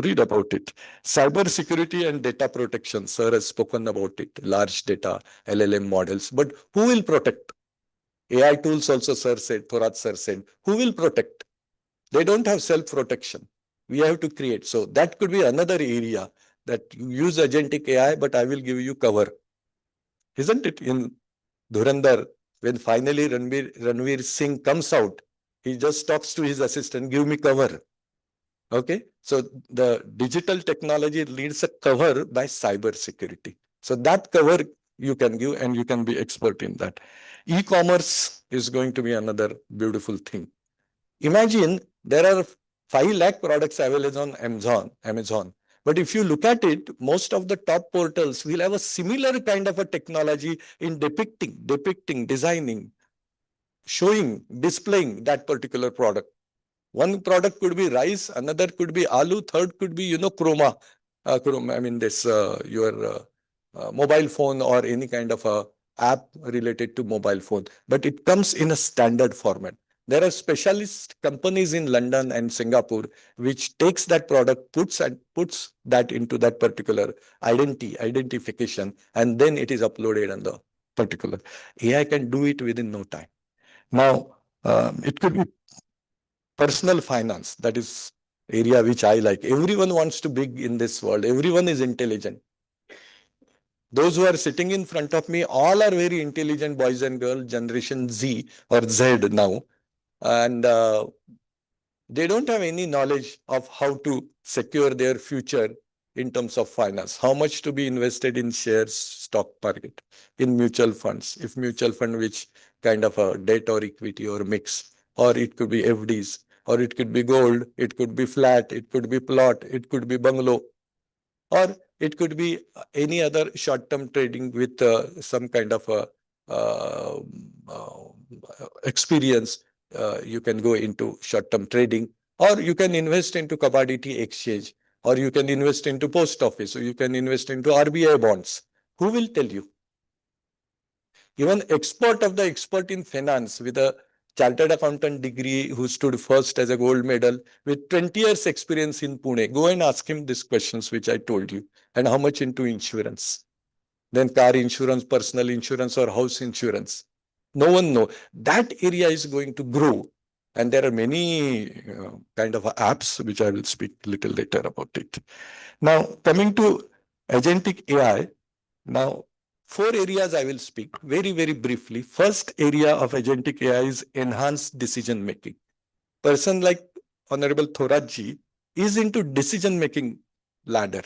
[SPEAKER 5] read about it. Cyber security and data protection. Sir has spoken about it. Large data, LLM models. But who will protect? AI tools also, sir said, Thorat sir said. Who will protect? They don't have self-protection. We have to create. So that could be another area that you use agentic AI, but I will give you cover. Isn't it? In Dhurandhar, when finally Ranveer Singh comes out, he just talks to his assistant, give me cover. Okay, so the digital technology needs a cover by cyber security. So that cover you can give and you can be expert in that. E-commerce is going to be another beautiful thing. Imagine there are 5 lakh products available on Amazon. But if you look at it, most of the top portals will have a similar kind of a technology in depicting, designing, showing, displaying that particular product. One product could be rice, another could be aloo, third could be, chroma. I mean, your mobile phone or any kind of a app related to mobile phone. But it comes in a standard format. There are specialist companies in London and Singapore which takes that product, puts that into that particular identification, and then it is uploaded on the particular. AI can do it within no time. Now, it could be personal finance. That is area which I like. Everyone wants to be big in this world. Everyone is intelligent. Those who are sitting in front of me, all are very intelligent boys and girls, generation Z or Z now. And they don't have any knowledge of how to secure their future in terms of finance. How much to be invested in shares, stock market, in mutual funds. If mutual fund, which kind of a debt or equity or mix, or it could be FDs, or it could be gold, it could be flat, it could be plot, it could be bungalow, or it could be any other short-term trading with some kind of a experience. You can go into short-term trading, or you can invest into commodity exchange, or you can invest into post office, or you can invest into RBI bonds. Who will tell you? Even expert of the expert in finance with a chartered accountant degree who stood first as a gold medal with 20 years experience in Pune. Go and ask him these questions which I told you. And how much into insurance? Then car insurance, personal insurance, or house insurance. No one knows. That area is going to grow. And there are many kind of apps which I will speak a little later about it. Now, coming to agentic AI, now 4 areas I will speak very, very briefly. First area of agentic AI is enhanced decision making. Person like Honorable Thoratji is into decision making ladder.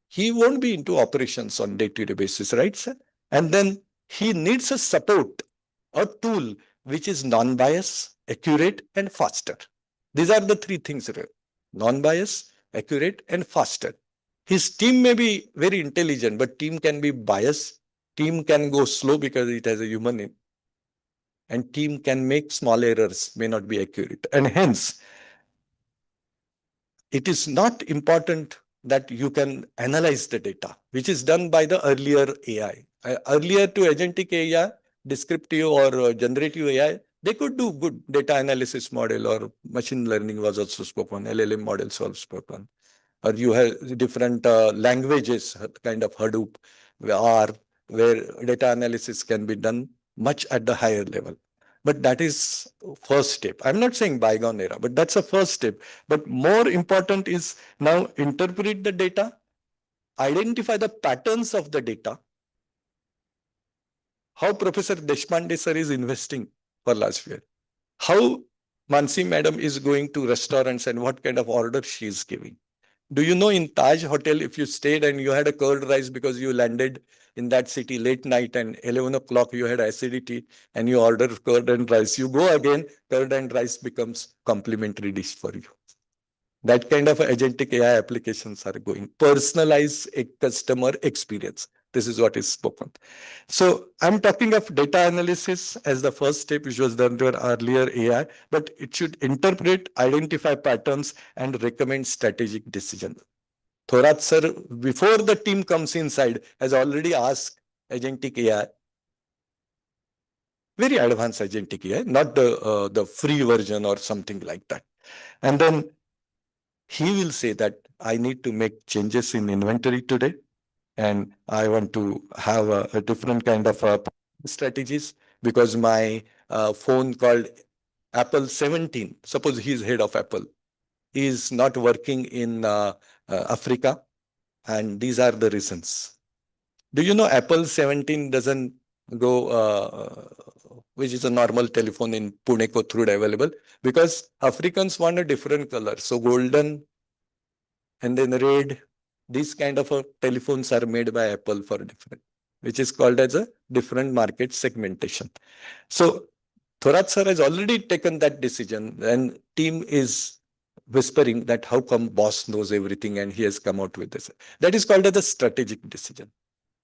[SPEAKER 5] He won't be into operations on day-to-day basis, right, sir? And then he needs a support, a tool which is non-bias, accurate, and faster. These are the 3 things: non-bias, accurate, and faster. His team may be very intelligent, but team can be biased. Team can go slow because it has a human in. And team can make small errors, may not be accurate. And hence, it is not important that you can analyze the data, which is done by the earlier AI. Earlier to agentic AI, descriptive or generative AI, they could do good data analysis model, or machine learning was also spoken, LLM models also spoken. Or you have different languages, kind of Hadoop, R, where data analysis can be done much at the higher level. But that is first step. I'm not saying bygone era, but that's a first step. But more important is now interpret the data, identify the patterns of the data. How Professor Deshpande sir is investing for last year. How Mansi madam is going to restaurants and what kind of order she is giving. Do you know in Taj Hotel, if you stayed and you had a curd rice because you landed in that city late night and 11 o'clock you had acidity and you order curd and rice, you go again, curd and rice becomes complimentary dish for you. That kind of agentic AI applications are going. Personalize a customer experience. This is what is spoken. So I'm talking of data analysis as the first step, which was done to earlier AI, but it should interpret, identify patterns, and recommend strategic decisions. Thorat sir, before the team comes inside, has already asked agentic AI, very advanced agentic AI, not the free version or something like that. And then he will say that I need to make changes in inventory today, and I want to have a different kind of strategies because my phone called Apple 17, suppose he's head of Apple, is not working in Africa, and these are the reasons. Do you know Apple 17 doesn't go, which is a normal telephone in Pune Kothurud available, because Africans want a different color. So golden and then red, these kind of telephones are made by Apple for different, which is called as a different market segmentation. So Thorat sir has already taken that decision, and team is whispering that how come boss knows everything and he has come out with this. That is called as a strategic decision.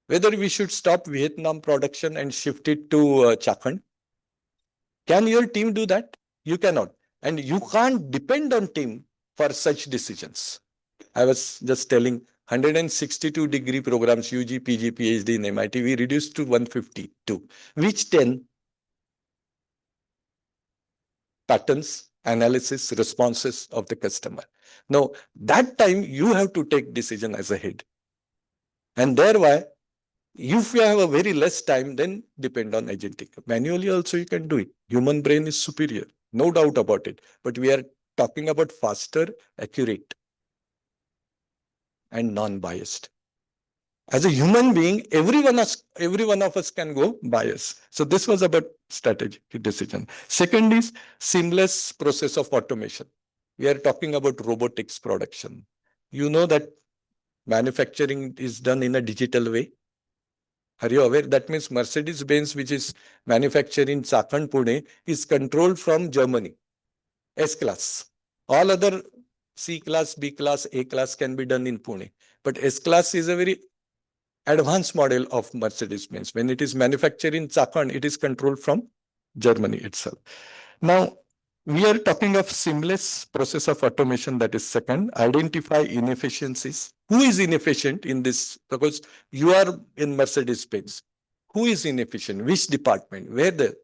[SPEAKER 5] Whether we should stop Vietnam production and shift it to Chakhand. Can your team do that? You cannot. And you can't depend on team for such decisions. I was just telling 162-degree programs, UG, PG, PhD in MIT, we reduced to 152. Which 10? Patterns, analysis, responses of the customer. Now, that time you have to take decision as a head. And thereby, if you have a very less time, then depend on agentic. Manually also you can do it. Human brain is superior, no doubt about it. But we are talking about faster, accurate, and non-biased. As a human being, every one of us can go bias. So this was about strategic decision. Second is seamless process of automation. We are talking about robotics production. You know that manufacturing is done in a digital way. Are you aware? That means Mercedes-Benz, which is manufactured in Chakhand, Pune, is controlled from Germany. S-class. All other C-class, B-class, A-class can be done in Pune. But S-class is a very advanced model of Mercedes-Benz. When it is manufactured in Chakhand, it is controlled from Germany itself. Now, we are talking of seamless process of automation. That is second. Identify inefficiencies. Who is inefficient in this? Because you are in Mercedes-Benz. Who is inefficient? Which department? Where the?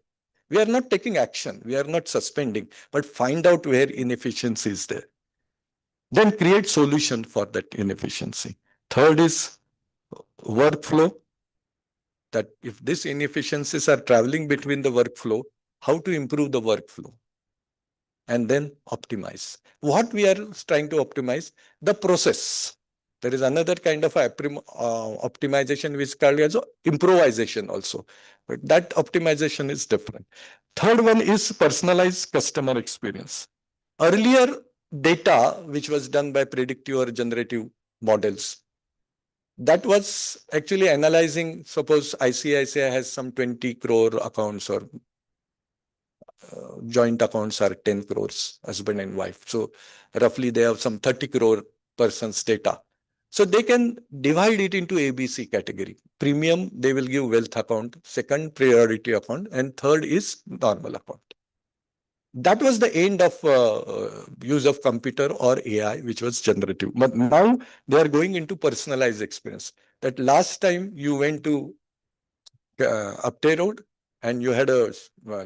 [SPEAKER 5] We are not taking action. We are not suspending, but find out where inefficiency is there. Then create solution for that inefficiency. Third is workflow. That if these inefficiencies are traveling between the workflow, how to improve the workflow? And then optimize. What we are trying to optimize? The process. There is another kind of optimization which is called as improvisation also. But that optimization is different. Third one is personalized customer experience. Earlier data, which was done by predictive or generative models, that was actually analyzing, suppose ICICI has some 20 crore accounts, or joint accounts are 10 crores, husband and wife. So roughly they have some 30 crore persons data. So they can divide it into ABC category. Premium, they will give wealth account. Second, priority account. And third is normal account. That was the end of use of computer or AI, which was generative. But now they are going into personalized experience. That last time you went to Uptay Road and you had a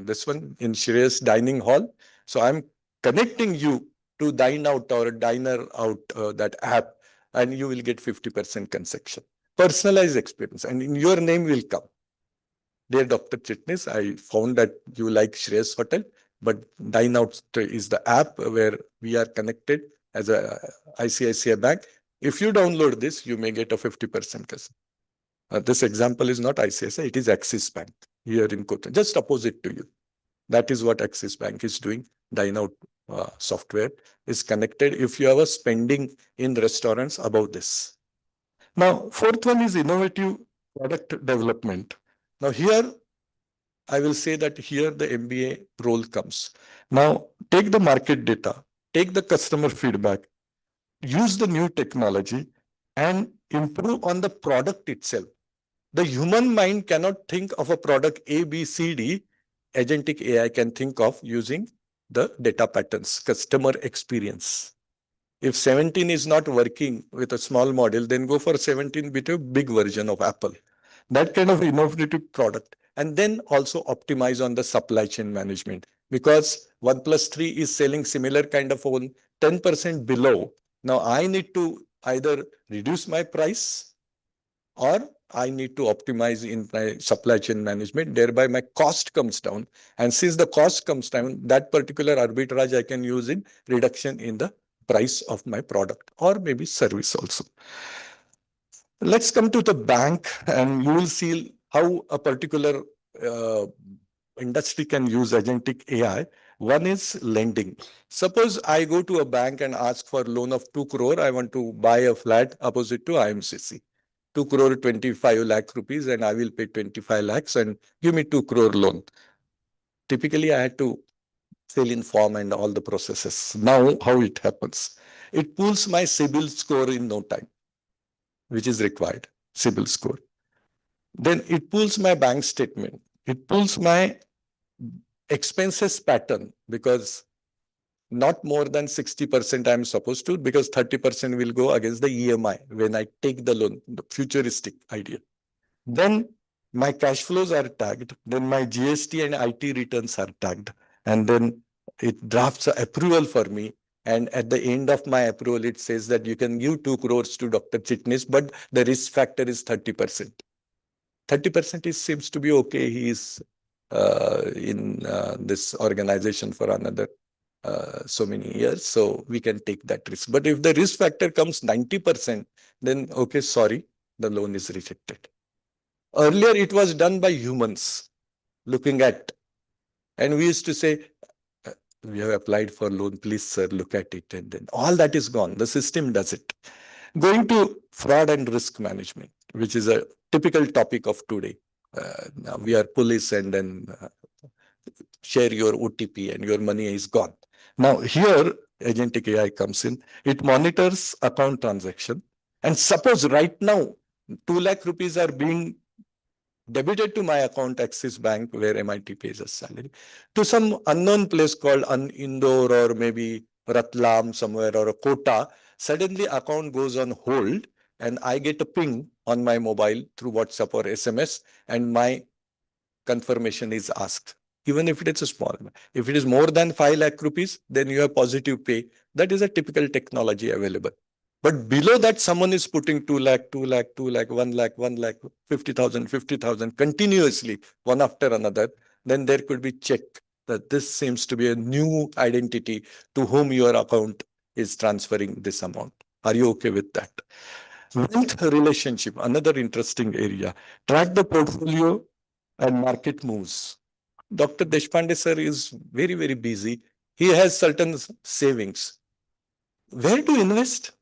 [SPEAKER 5] this one in Shreyas dining hall. So I'm connecting you to Dine Out or Diner Out, that app, and you will get 50% concession. Personalized experience, and in your name will come. Dear Dr. Chitnis, I found that you like Shreyas Hotel, but Dine Out is the app where we are connected as a ICICI Bank. If you download this, you may get a 50% concession. This example is not ICICI, it is Axis Bank here in Kota, just opposite to you. That is what Axis Bank is doing. Dine Out software is connected if you have a spending in restaurants above this. Now, fourth one is innovative product development. Now here, I will say that here the MBA role comes. Now, take the market data, take the customer feedback, use the new technology and improve on the product itself. The human mind cannot think of a product A, B, C, D. Agentic AI can think of using the data patterns, customer experience. If 17 is not working with a small model, then go for 17 with a big version of Apple. That kind of innovative product. And then also optimize on the supply chain management, because 1+3 is selling similar kind of phone 10% below. Now I need to either reduce my price or I need to optimize in my supply chain management, thereby my cost comes down. And since the cost comes down, that particular arbitrage I can use in reduction in the price of my product or maybe service also. Let's come to the bank and you will see how a particular industry can use agentic AI. One is lending. Suppose I go to a bank and ask for loan of 2 crore. I want to buy a flat opposite to IMCC. 2 crore 25 lakh rupees and I will pay 25 lakhs and give me 2 crore loan. Typically, I had to fill in form and all the processes. Now, how it happens? It pulls my CIBIL score in no time, which is required, CIBIL score. Then it pulls my bank statement. It pulls my expenses pattern because not more than 60% I'm supposed to, because 30% will go against the EMI when I take the loan, the futuristic idea. Then my cash flows are tagged. Then my GST and IT returns are tagged. And then it drafts an approval for me. And at the end of my approval, it says that you can give 2 crores to Dr. Chitnis, but the risk factor is 30%. 30% seems to be okay. He is in this organization for another so many years. So we can take that risk. But if the risk factor comes 90%, then okay, sorry, the loan is rejected. Earlier, it was done by humans looking at, and we used to say, we have applied for loan, please, sir, look at it. And then all that is gone. The system does it. Going to fraud and risk management, which is a typical topic of today. Now we are police and then share your OTP and your money is gone. Now here, agentic AI comes in. It monitors account transaction. And suppose right now, 2 lakh rupees are being debited to my account, Axis Bank, where MIT pays us salary, to some unknown place called Indore or maybe Ratlam somewhere or a Kota. Suddenly account goes on hold and I get a ping on my mobile through WhatsApp or SMS and my confirmation is asked. Even if it is a small amount. If it is more than 5 lakh rupees, then you have positive pay. That is a typical technology available. But below that, someone is putting 2 lakh, 2 lakh, 2 lakh, 1 lakh, 1 lakh, 50,000, 50,000 continuously, one after another. Then there could be check that this seems to be a new identity to whom your account is transferring this amount. Are you okay with that? Wealth relationship, another interesting area. Track the portfolio and market moves. Dr. Deshpande sir is very, very busy. He has certain savings. Where to invest?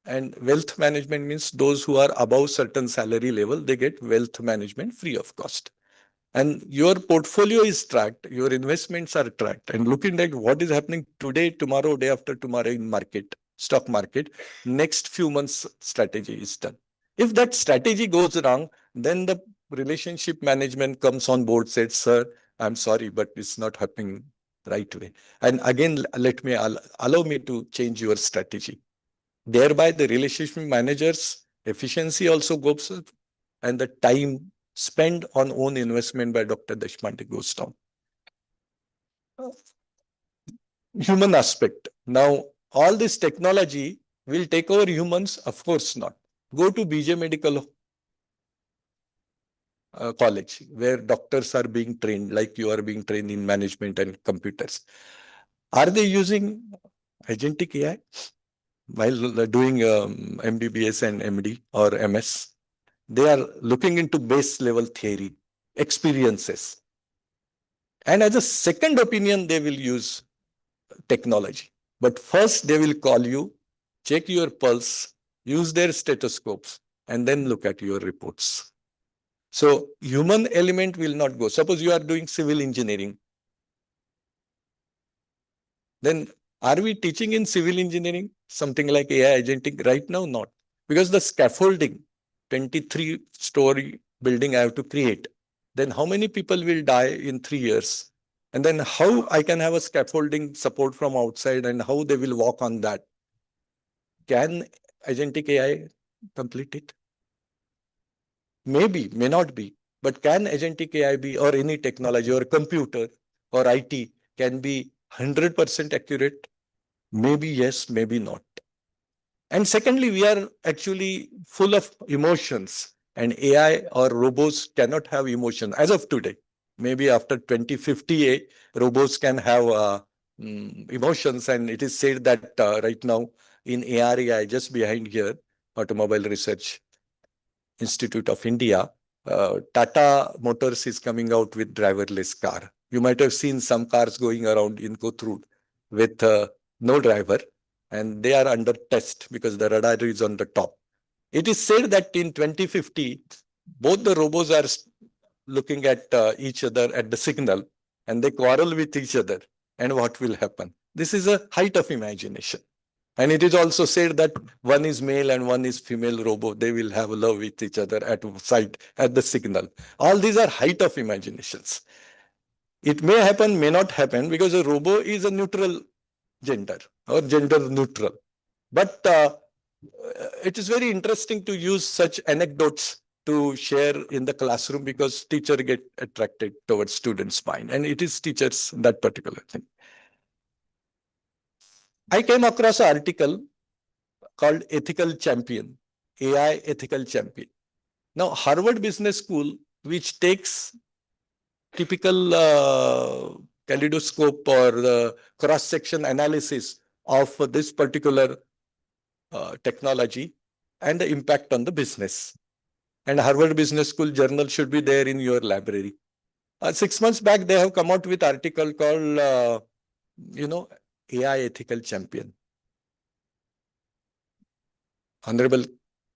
[SPEAKER 5] And wealth management means those who are above certain salary level, they get wealth management free of cost. And your portfolio is tracked, your investments are tracked, and looking at what is happening today, tomorrow, day after tomorrow in market, stock market, next few months strategy is done. If that strategy goes wrong, then the relationship management comes on board, said, sir, I'm sorry, but it's not happening right way. And again, allow me to change your strategy. Thereby, the relationship managers' efficiency also goes up, and the time spent on own investment by Dr. Deshpande goes down. Human aspect. Now, all this technology will take over humans? Of course not. Go to BJ Medical College, where doctors are being trained, like you are being trained in management and computers. Are they using agentic AI while doing MBBS and MD or MS? They are looking into base level theory, experiences. And as a second opinion, they will use technology. But first, they will call you, check your pulse, use their stethoscopes, and then look at your reports. So human element will not go. Suppose you are doing civil engineering. Then are we teaching in civil engineering something like AI agentic? Right now? Not. Because the scaffolding, 23-story building I have to create. Then how many people will die in 3 years? And then how I can have a scaffolding support from outside and how they will walk on that? Can agentic AI complete it? Maybe, may not be. But can agentic AI be, or any technology or computer or IT can be 100% accurate? Maybe yes, maybe not. And secondly, we are actually full of emotions, and AI or robots cannot have emotion as of today. Maybe after 2050, robots can have emotions, and it is said that right now in ARAI, just behind here, Automobile Research Institute of India, Tata Motors is coming out with driverless car. You might have seen some cars going around in Kothur with no driver, and they are under test because the radar is on the top. It is said that in 2050, both the robots are looking at each other at the signal, and they quarrel with each other. And what will happen? This is a height of imagination. And it is also said that one is male and one is female robot. They will have love with each other at sight, at the signal. All these are height of imaginations. It may happen, may not happen, because a robot is a neutral gender or gender neutral. But it is very interesting to use such anecdotes to share in the classroom because teacher get attracted towards students' mind, and it is teachers that particular thing. I came across an article called Ethical Champion, AI Ethical Champion. Now, Harvard Business School, which takes typical kaleidoscope or the cross-section analysis of this particular technology and the impact on the business. And Harvard Business School journal should be there in your library. 6 months back, they have come out with article called, AI Ethical Champion. Honorable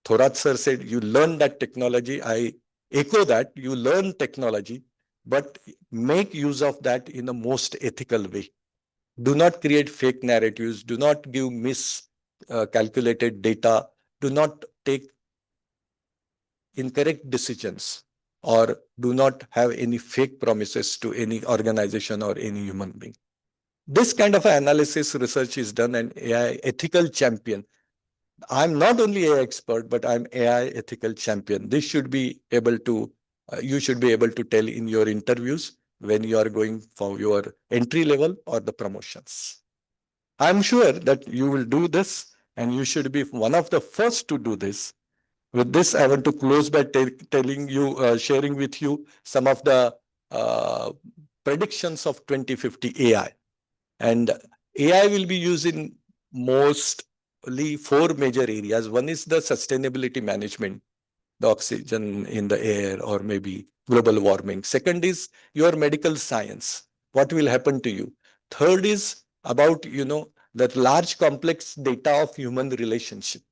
[SPEAKER 5] Thorat sir said, you learn that technology. I echo that. You learn technology, but make use of that in the most ethical way. Do not create fake narratives. Do not give miscalculated data. Do not take incorrect decisions, or do not have any fake promises to any organization or any human being. This kind of analysis research is done, and AI ethical champion. I'm not only AI expert, but I'm AI ethical champion. This should be able to, you should be able to tell in your interviews when you are going for your entry level or the promotions. I'm sure that you will do this, and you should be one of the first to do this. With this, I want to close by telling you, sharing with you some of the predictions of 2050 AI. And AI will be used in mostly 4 major areas. One is the sustainability management, the oxygen in the air, or maybe global warming. Second is your medical science. What will happen to you? Third is about, that large complex data of human relationship.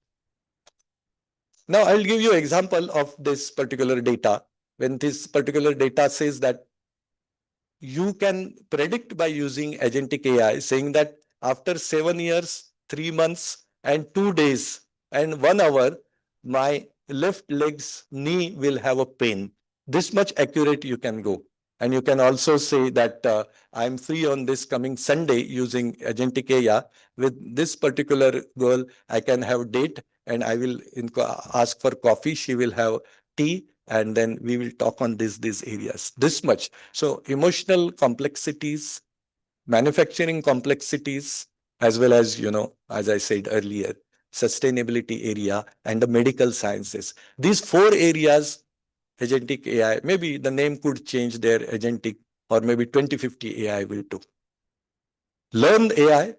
[SPEAKER 5] Now, I'll give you an example of this particular data. When this particular data says that you can predict by using agentic AI, saying that after 7 years, 3 months, and 2 days, and 1 hour, my left leg's knee will have a pain. This much accurate you can go. And you can also say that I'm free on this coming Sunday using agentic AI. With this particular girl, I can have date and I will ask for coffee. She will have tea and then we will talk on these areas. This much. So emotional complexities, manufacturing complexities, as well as, as I said earlier, sustainability area and the medical sciences. These four areas, agentic AI, maybe the name could change their agentic, or maybe 2050 AI will do. Learn AI,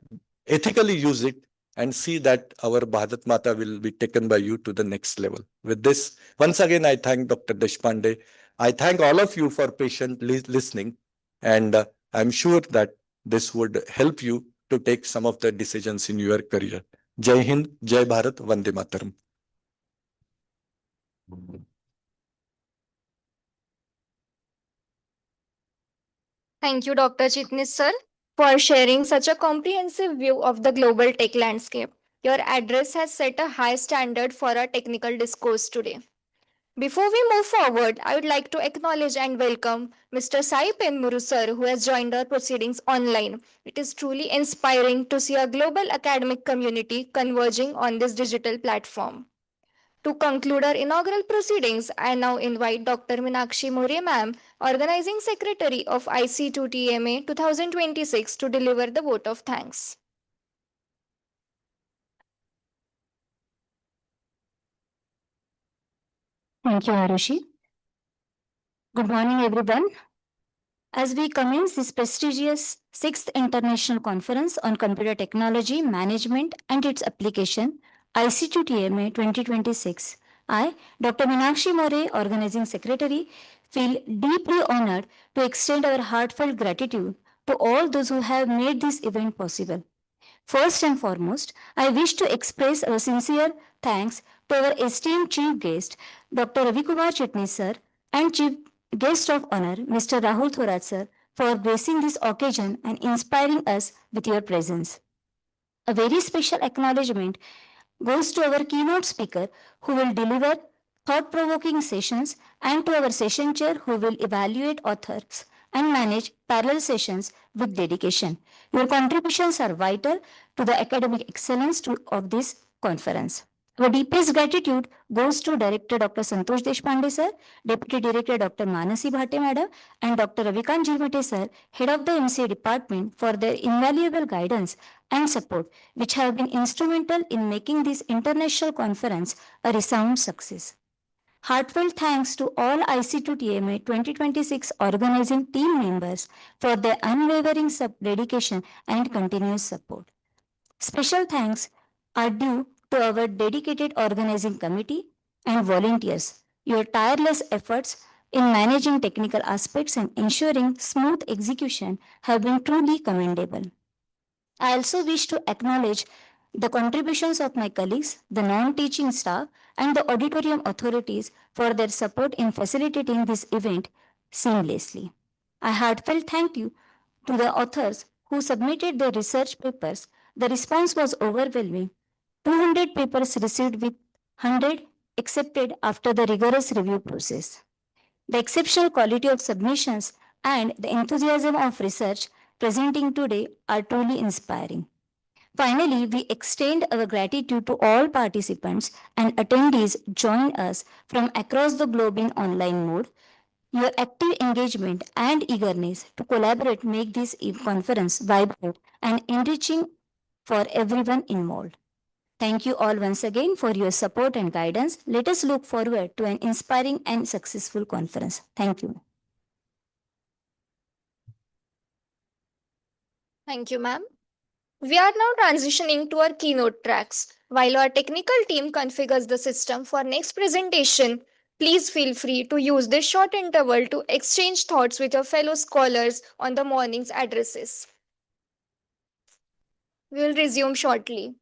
[SPEAKER 5] ethically use it, and see that our Bharat Mata will be taken by you to the next level. With this, once again, I thank Dr. Deshpande. I thank all of you for patiently listening. And I'm sure that this would help you to take some of the decisions in your career. Jai Hind, Jai Bharat, Vande Mataram.
[SPEAKER 1] Thank you, Dr. Chitnis sir, for sharing such a comprehensive view of the global tech landscape. Your address has set a high standard for our technical discourse today. Before we move forward, I would like to acknowledge and welcome Mr. Sai Penmuru sir, who has joined our proceedings online. It is truly inspiring to see a global academic community converging on this digital platform. To conclude our inaugural proceedings, I now invite Dr. Meenakshi More ma'am, Organizing Secretary of IC2TMA 2026, to deliver the vote of thanks.
[SPEAKER 2] Thank you, Arushi. Good morning, everyone. As we commence this prestigious 6th International Conference on Computer Technology, Management and its Application, IC2TMA 2026, I, Dr. Meenakshi More, Organizing Secretary, feel deeply honored to extend our heartfelt gratitude to all those who have made this event possible. First and foremost, I wish to express our sincere thanks to our esteemed chief guest, Dr. Ravikumar Chitnis sir, and chief guest of honor, Mr. Rahul Thorat sir, for gracing this occasion and inspiring us with your presence. A very special acknowledgement goes to our keynote speaker who will deliver thought provoking sessions, and to our session chair who will evaluate authors and manage parallel sessions with dedication. Your contributions are vital to the academic excellence of this conference. Our deepest gratitude goes to Director Dr. Santosh Deshpande sir, Deputy Director Dr. Manasi Bhate madam, and Dr. Ravikant Jirmate sir, Head of the MCA Department, for their invaluable guidance and support, which have been instrumental in making this international conference a resound success. Heartfelt thanks to all IC2TMA 2026 organizing team members for their unwavering dedication and continuous support. Special thanks are due to our dedicated organizing committee and volunteers. Your tireless efforts in managing technical aspects and ensuring smooth execution have been truly commendable. I also wish to acknowledge the contributions of my colleagues, the non-teaching staff, and the auditorium authorities for their support in facilitating this event seamlessly. I heartfelt thank you to the authors who submitted their research papers. The response was overwhelming. 200 papers received with 100 accepted after the rigorous review process. The exceptional quality of submissions and the enthusiasm of research presenting today are truly inspiring. Finally, we extend our gratitude to all participants and attendees join us from across the globe in online mode. Your active engagement and eagerness to collaborate make this conference vibrant and enriching for everyone involved. Thank you all once again for your support and guidance. Let us look forward to an inspiring and successful conference. Thank you.
[SPEAKER 1] Thank you, ma'am. We are now transitioning to our keynote tracks. While our technical team configures the system for next presentation, please feel free to use this short interval to exchange thoughts with your fellow scholars on the morning's addresses. We will resume shortly.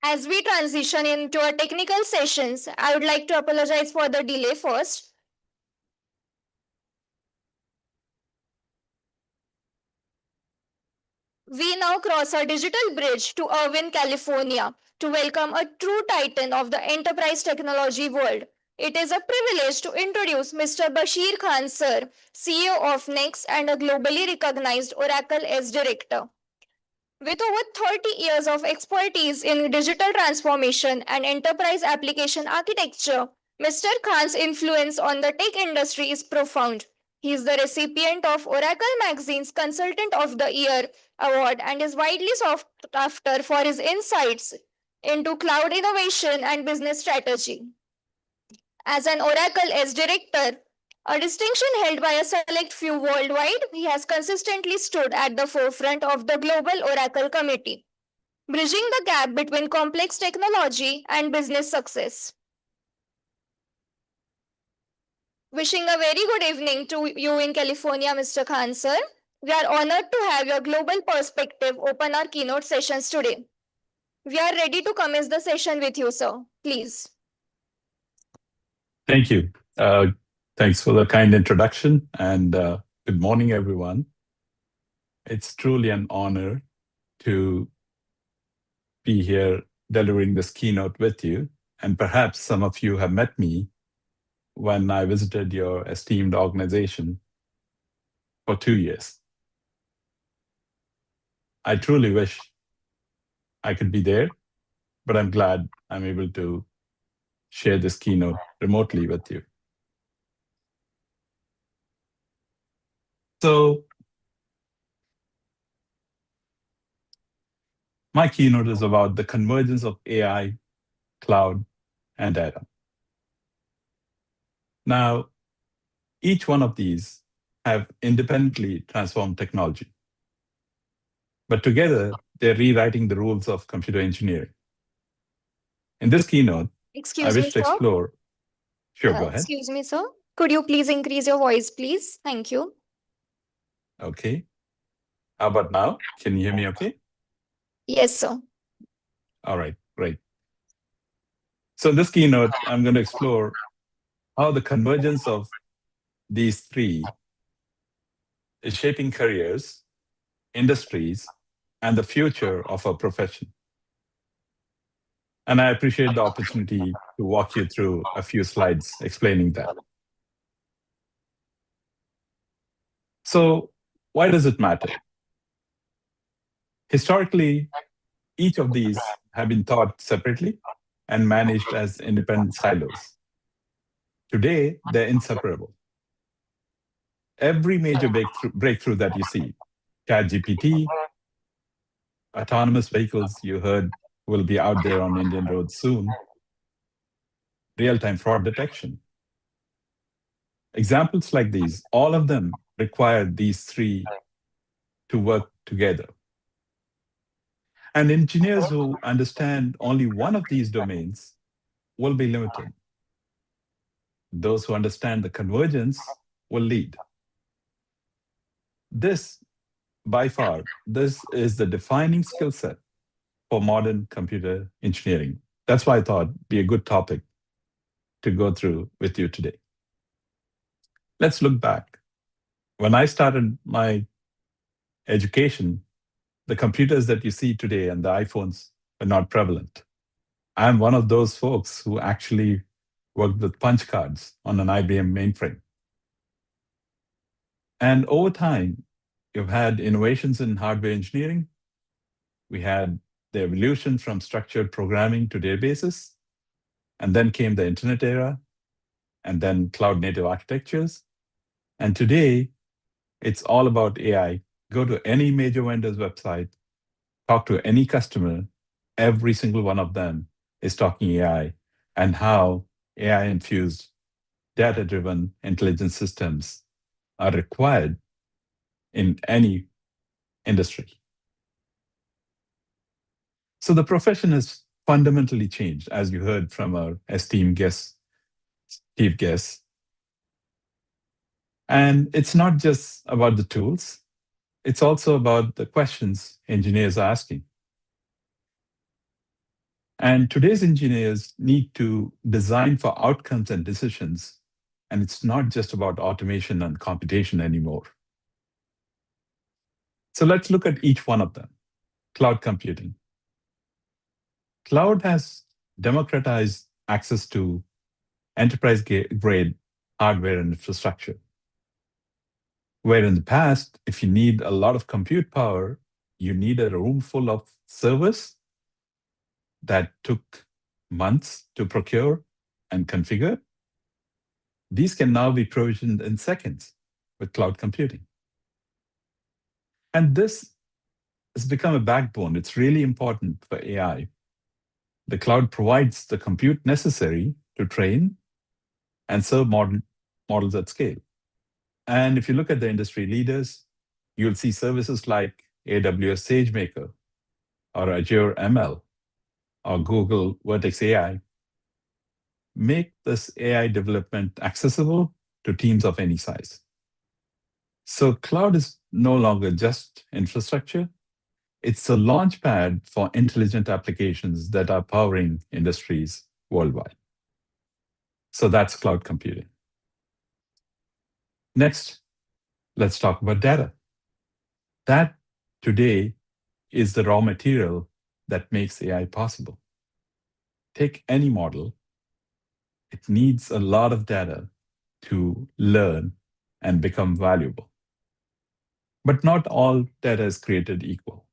[SPEAKER 1] As we transition into our technical sessions, I would like to apologize for the delay first. We now cross a digital bridge to Irvine, California, to welcome a true titan of the enterprise technology world. It is a privilege to introduce Mr. Bashir Khan, sir, CEO of Next and a globally recognized Oracle S Director. With over 30 years of expertise in digital transformation and enterprise application architecture, Mr. Khan's influence on the tech industry is profound. He is the recipient of Oracle Magazine's Consultant of the Year award and is widely sought after for his insights into cloud innovation and business strategy. As an Oracle S director, a distinction held by a select few worldwide, he has consistently stood at the forefront of the Global Oracle Committee, bridging the gap between complex technology and business success. Wishing a very good evening to you in California, Mr. Khan, sir. We are honored to have your global perspective open our keynote sessions today. We are ready to commence the session with you, sir. Please.
[SPEAKER 6] Thank you. Thanks for the kind introduction and good morning, everyone. It's truly an honor to be here delivering this keynote with you. And perhaps some of you have met me when I visited your esteemed organization for 2 years. I truly wish I could be there, but I'm glad I'm able to share this keynote remotely with you. So my keynote is about the convergence of AI, cloud, and data. Now, each one of these have independently transformed technology. But together, they're rewriting the rules of computer engineering. In this keynote, I
[SPEAKER 1] Excuse me,
[SPEAKER 6] wish to
[SPEAKER 1] sir.
[SPEAKER 6] explore. Sure, go ahead.
[SPEAKER 1] Excuse me, sir. Could you please increase your voice, please? Thank you.
[SPEAKER 6] Okay. How about now? Can you hear me okay?
[SPEAKER 1] Yes, sir.
[SPEAKER 6] All right, great. So in this keynote, I'm going to explore how the convergence of these three is shaping careers, industries, and the future of our profession. And I appreciate the opportunity to walk you through a few slides explaining that. So why does it matter? Historically, each of these have been taught separately and managed as independent silos. Today, they're inseparable. Every major breakthrough that you see, ChatGPT, autonomous vehicles you heard will be out there on Indian roads soon, real-time fraud detection. Examples like these, all of them require these three to work together. And engineers who understand only one of these domains will be limited. Those who understand the convergence will lead. This, by far, this is the defining skill set for modern computer engineering. That's why I thought it'd be a good topic to go through with you today. Let's look back. When I started my education, the computers that you see today and the iPhones were not prevalent. I'm one of those folks who actually worked with punch cards on an IBM mainframe. And over time, you've had innovations in hardware engineering. We had the evolution from structured programming to databases. And then came the internet era, and then cloud native architectures. And today, it's all about AI. Go to any major vendor's website, talk to any customer, every single one of them is talking AI and how AI-infused, data-driven intelligence systems are required in any industry. So the profession has fundamentally changed, as you heard from our esteemed guest, chief guest. And it's not just about the tools, it's also about the questions engineers are asking. And today's engineers need to design for outcomes and decisions. And it's not just about automation and computation anymore. So let's look at each one of them. Cloud computing. Cloud has democratized access to enterprise-grade hardware and infrastructure. Where in the past, if you need a lot of compute power, you need a room full of servers that took months to procure and configure. These can now be provisioned in seconds with cloud computing. And this has become a backbone. It's really important for AI. The cloud provides the compute necessary to train and serve models at scale. And if you look at the industry leaders, you'll see services like AWS SageMaker or Azure ML or Google Vertex AI make this AI development accessible to teams of any size. So cloud is no longer just infrastructure. It's a launchpad for intelligent applications that are powering industries worldwide. So that's cloud computing. Next, let's talk about data. That today is the raw material that makes AI possible. Take any model, it needs a lot of data to learn and become valuable. But not all data is created equal.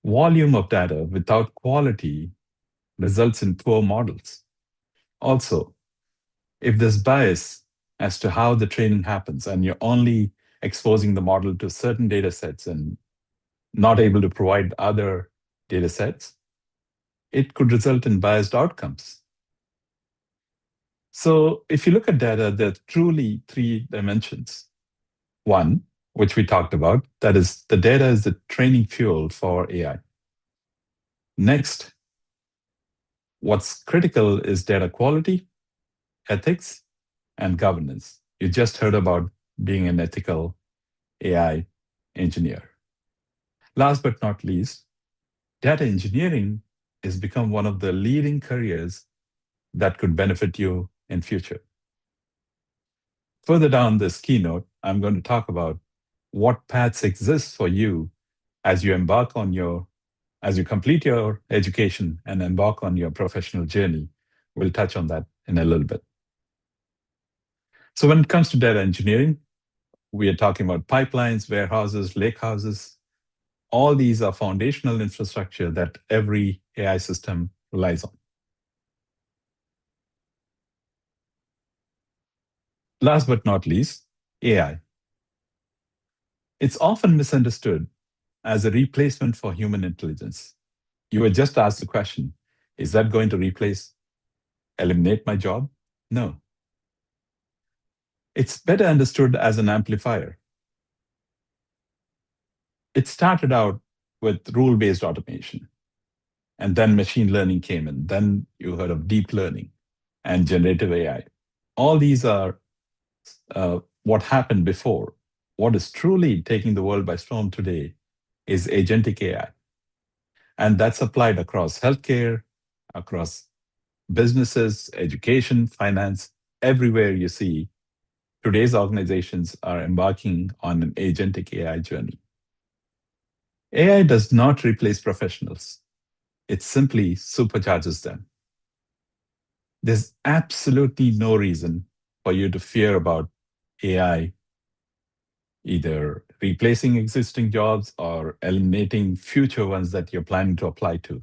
[SPEAKER 6] Volume of data without quality results in poor models. Also, if there's bias as to how the training happens and you're only exposing the model to certain data sets and not able to provide other data sets, it could result in biased outcomes. So if you look at data, there are truly three dimensions. One, which we talked about, that is the data is the training fuel for AI. Next, what's critical is data quality, ethics, and governance. You just heard about being an ethical AI engineer. Last but not least, data engineering has become one of the leading careers that could benefit you in future. Further down this keynote, I'm going to talk about what paths exist for you as you complete your education and embark on your professional journey. We'll touch on that in a little bit. So when it comes to data engineering, we are talking about pipelines, warehouses, lakehouses. All these are foundational infrastructure that every AI system relies on. Last but not least, AI. It's often misunderstood as a replacement for human intelligence. You were just asked the question, is that going to eliminate my job? No. It's better understood as an amplifier. It started out with rule-based automation, and then machine learning came in. Then you heard of deep learning and generative AI. All these are what happened before. What is truly taking the world by storm today is agentic AI. And that's applied across healthcare, across businesses, education, finance, everywhere you see today's organizations are embarking on an agentic AI journey. AI does not replace professionals. It simply supercharges them. There's absolutely no reason for you to fear about AI either replacing existing jobs or eliminating future ones that you're planning to apply to.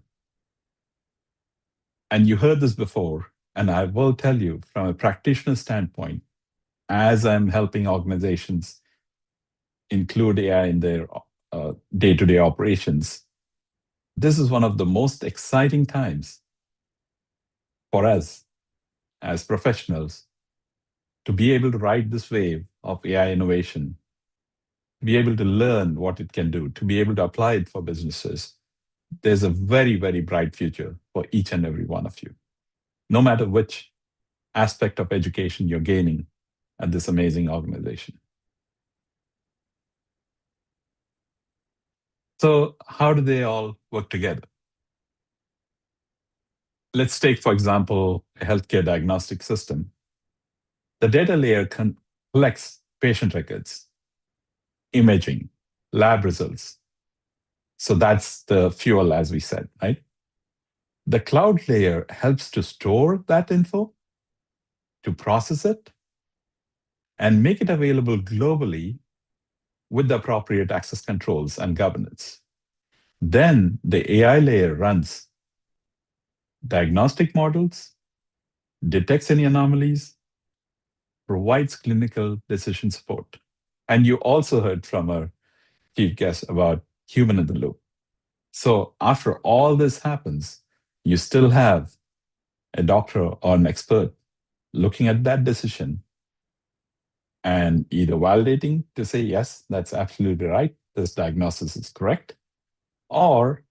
[SPEAKER 6] And you heard this before, and I will tell you from a practitioner standpoint, as I'm helping organizations include AI in their day-to-day operations, this is one of the most exciting times for us as professionals to be able to ride this wave of AI innovation, be able to learn what it can do, to be able to apply it for businesses. There's a very, very bright future for each and every one of you, no matter which aspect of education you're gaining at this amazing organization. So how do they all work together? let's take, for example, a healthcare diagnostic system. The data layer collects patient records, imaging, lab results. So that's the fuel, as we said, right? The cloud layer helps to store that info, to process it, and make it available globally with the appropriate access controls and governance. Then the AI layer runs diagnostic models, detects any anomalies, provides clinical decision support. And you also heard from our chief guest about human in the loop. So after all this happens, you still have a doctor or an expert looking at that decision and either validating to say, yes, that's absolutely right, this diagnosis is correct, or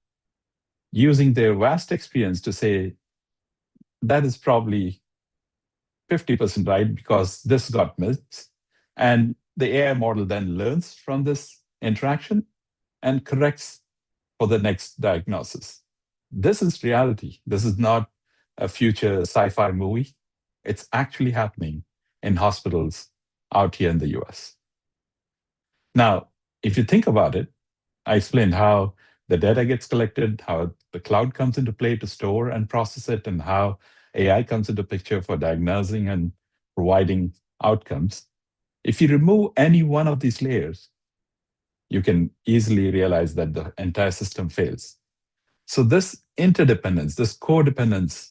[SPEAKER 6] using their vast experience to say, that is probably 50% right because this got missed. And the AI model then learns from this interaction and corrects for the next diagnosis. This is reality. This is not a future sci-fi movie. It's actually happening in hospitals out here in the US. Now, if you think about it, I explained how the data gets collected, how the cloud comes into play to store and process it, and how AI comes into picture for diagnosing and providing outcomes. If you remove any one of these layers, you can easily realize that the entire system fails. So this interdependence, this codependence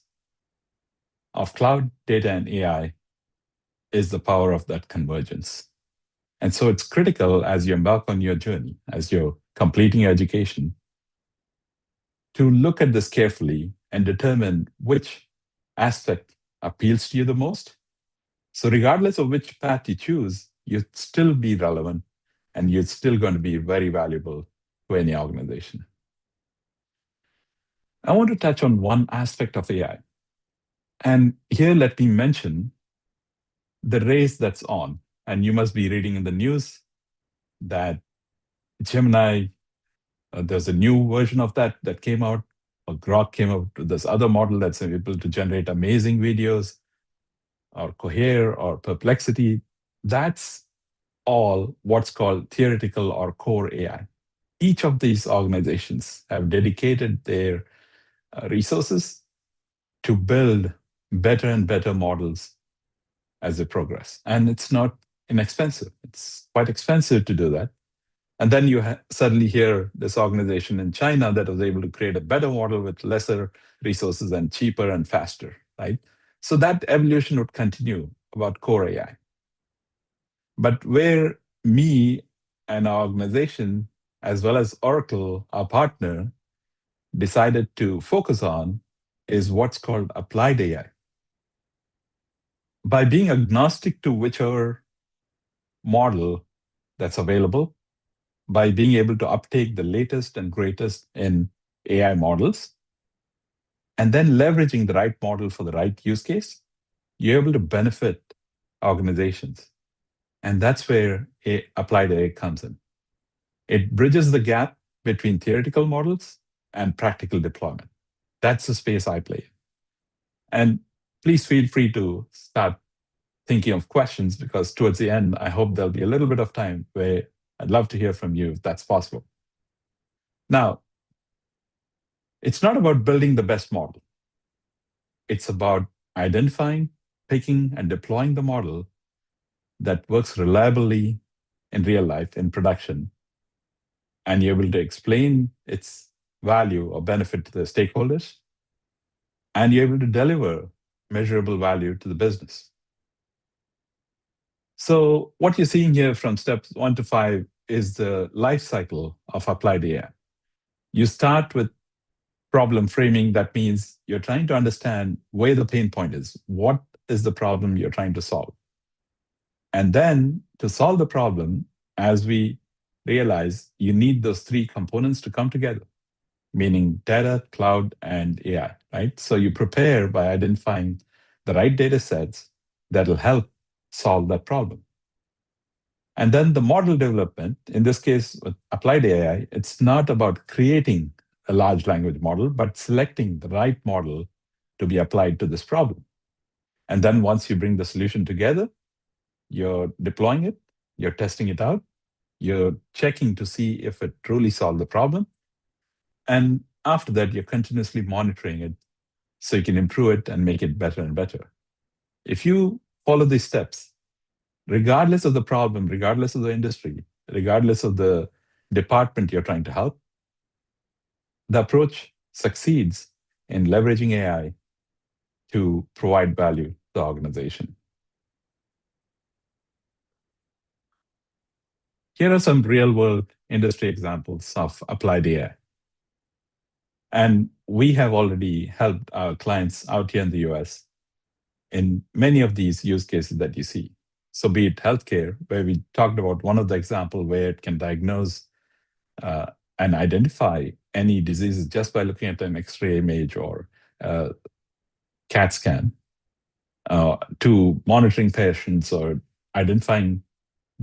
[SPEAKER 6] of cloud, data, and AI is the power of that convergence. And so it's critical as you embark on your journey, as you're completing your education, to look at this carefully and determine which aspect appeals to you the most. So regardless of which path you choose, you'd still be relevant and you're still going to be very valuable to any organization. I want to touch on one aspect of AI. And here, let me mention the race that's on. And you must be reading in the news that Gemini, there's a new version of that came out. Or Grok came out with this other model that's able to generate amazing videos, or Cohere or Perplexity. That's all what's called theoretical or core AI. Each of these organizations have dedicated their resources to build better and better models as they progress. And it's not inexpensive. It's quite expensive to do that. And then you suddenly hear this organization in China that was able to create a better model with lesser resources and cheaper and faster, right? So that evolution would continue about core AI. But where me and our organization, as well as Oracle, our partner, decided to focus on is what's called applied AI. By being agnostic to whichever model that's available, by being able to uptake the latest and greatest in AI models, and then leveraging the right model for the right use case, you're able to benefit organizations. And that's where applied AI comes in. It bridges the gap between theoretical models and practical deployment. That's the space I play in. And please feel free to start thinking of questions, because towards the end, I hope there'll be a little bit of time where I'd love to hear from you if that's possible. Now, it's not about building the best model. It's about identifying, picking, and deploying the model that works reliably in real life, in production, and you're able to explain its value or benefit to the stakeholders, and you're able to deliver measurable value to the business. So what you're seeing here from steps 1 to 5 is the life cycle of applied AI. You start with problem framing. That means you're trying to understand where the pain point is. What is the problem you're trying to solve? And then to solve the problem, as we realize, you need those 3 components to come together, meaning data, cloud, and AI, right? So you prepare by identifying the right data sets that'll help solve that problem. And then the model development, in this case, with applied AI, it's not about creating a large language model, but selecting the right model to be applied to this problem. And then once you bring the solution together, you're deploying it, you're testing it out, you're checking to see if it truly solved the problem. And after that, you're continuously monitoring it so you can improve it and make it better and better. If you follow these steps, regardless of the problem, regardless of the industry, regardless of the department you're trying to help, the approach succeeds in leveraging AI to provide value to the organization. Here are some real-world industry examples of applied AI. And we have already helped our clients out here in the US in many of these use cases that you see. So be it healthcare, where we talked about one of the examples where it can diagnose and identify any diseases just by looking at an X-ray image or CAT scan, to monitoring patients or identifying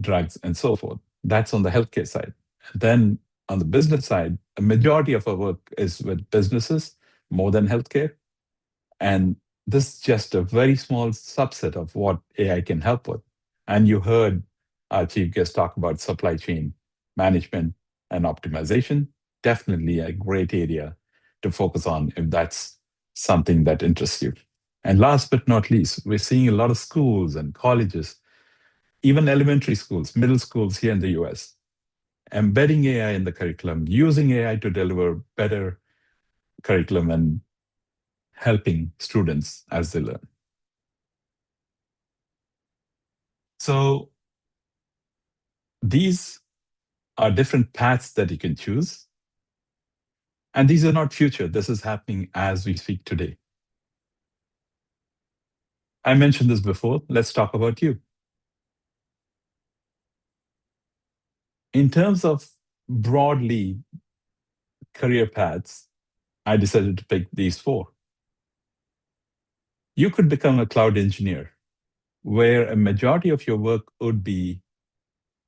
[SPEAKER 6] drugs and so forth. That's on the healthcare side. Then on the business side, a majority of our work is with businesses more than healthcare. And this is just a very small subset of what AI can help with. And you heard our chief guest talk about supply chain management and optimization. Definitely a great area to focus on if that's something that interests you. And last but not least, we're seeing a lot of schools and colleges, even elementary schools, middle schools here in the US, embedding AI in the curriculum, using AI to deliver better curriculum and helping students as they learn. So these are different paths that you can choose. And these are not future. This is happening as we speak today. I mentioned this before. Let's talk about you. In terms of broadly career paths, I decided to pick these 4. You could become a cloud engineer, where a majority of your work would be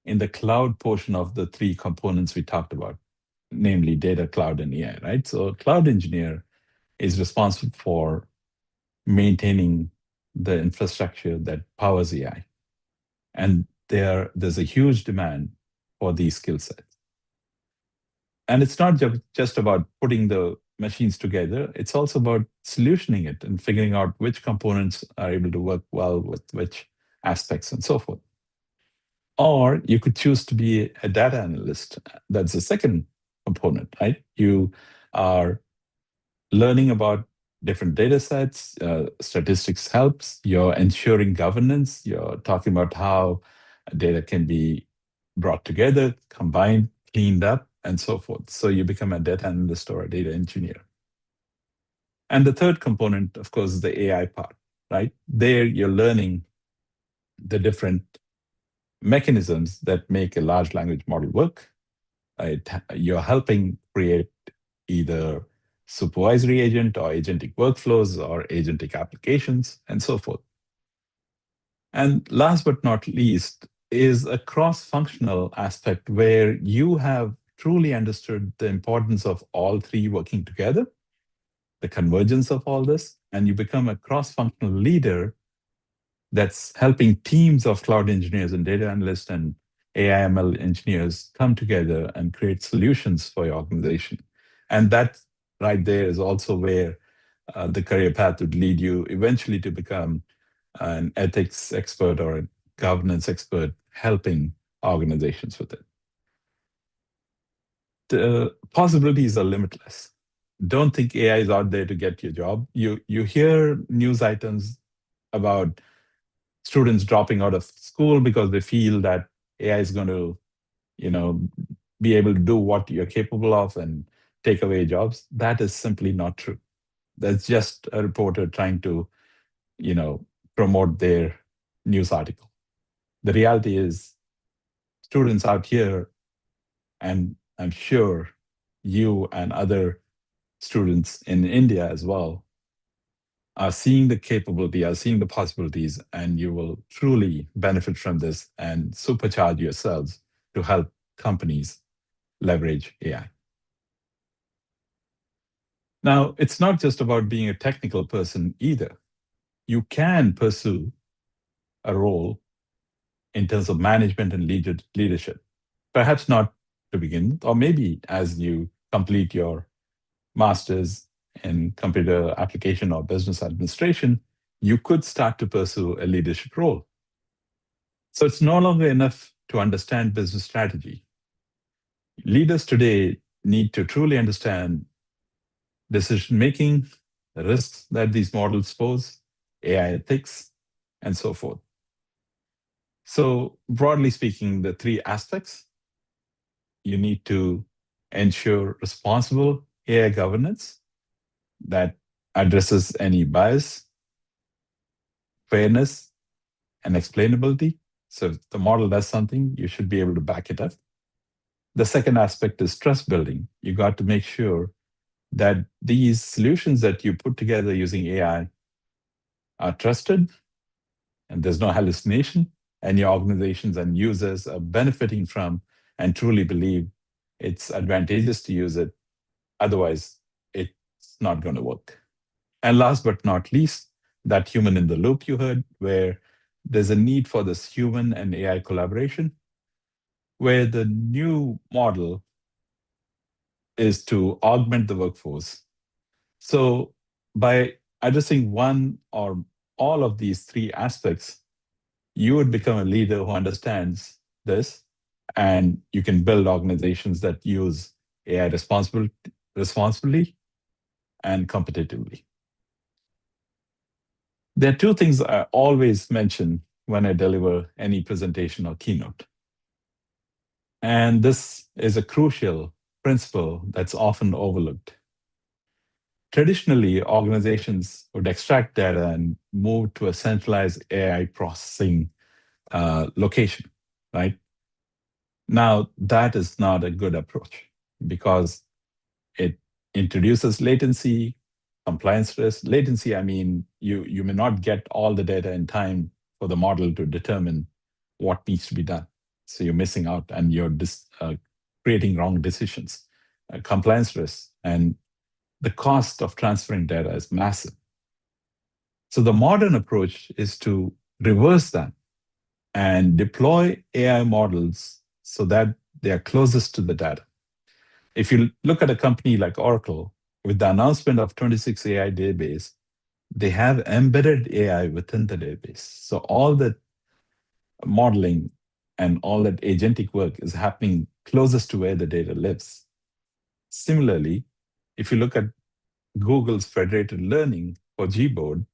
[SPEAKER 6] in the cloud portion of the 3 components we talked about, namely data, cloud, and AI, right? So a cloud engineer is responsible for maintaining the infrastructure that powers AI. And there's a huge demand for these skill sets. And it's not just about putting the machines together, it's also about solutioning it and figuring out which components are able to work well with which aspects and so forth. Or you could choose to be a data analyst. That's the second component, right? You are learning about different data sets, statistics helps, you're ensuring governance, you're talking about how data can be brought together, combined, cleaned up, and so forth. So you become a data analyst or a data engineer. And the third component, of course, is the AI part, right? There you're learning the different mechanisms that make a large language model work. You're helping create either supervisory agent or agentic workflows or agentic applications and so forth. And last but not least is a cross-functional aspect where you have truly understood the importance of all 3 working together, the convergence of all this, and you become a cross-functional leader that's helping teams of cloud engineers and data analysts and AI/ML engineers come together and create solutions for your organization. And that right there is also where the career path would lead you eventually to become an ethics expert or a governance expert, helping organizations with it. The possibilities are limitless. Don't think AI is out there to get your job. You hear news items about students dropping out of school because they feel that AI is going to, be able to do what you're capable of and take away jobs. That is simply not true. That's just a reporter trying to, promote their news article. The reality is students out here, and I'm sure you and other students in India as well, are seeing the capability, are seeing the possibilities, and you will truly benefit from this and supercharge yourselves to help companies leverage AI. Now, it's not just about being a technical person either. You can pursue a role in terms of management and leadership. Perhaps not to begin with, or maybe as you complete your master's in computer application or business administration, you could start to pursue a leadership role. So it's no longer enough to understand business strategy. Leaders today need to truly understand decision making, the risks that these models pose, AI ethics, and so forth. So, broadly speaking, the three aspects: you need to ensure responsible AI governance that addresses any bias, fairness, and explainability. So, if the model does something, you should be able to back it up. The second aspect is trust building. You got to make sure that these solutions that you put together using AI are trusted and there's no hallucination, and your organizations and users are benefiting from and truly believe it's advantageous to use it. Otherwise, it's not going to work. And last but not least, that human in the loop you heard, where there's a need for this human and AI collaboration, where the new model is to augment the workforce. So by addressing one or all of these three aspects, you would become a leader who understands this, and you can build organizations that use AI responsibly and competitively. There are two things I always mention when I deliver any presentation or keynote. And this is a crucial principle that's often overlooked. Traditionally, organizations would extract data and move to a centralized AI processing location, right? Now, that is not a good approach because it introduces latency, compliance risk. Latency, I mean, you may not get all the data in time for the model to determine what needs to be done. So you're missing out and you're creating wrong decisions. Compliance risk and the cost of transferring data is massive. So the modern approach is to reverse that and deploy AI models so that they are closest to the data. If you look at a company like Oracle, with the announcement of 26 AI database, they have embedded AI within the database. So all the modeling and all that agentic work is happening closest to where the data lives. Similarly, if you look at Google's federated learning for Gboard,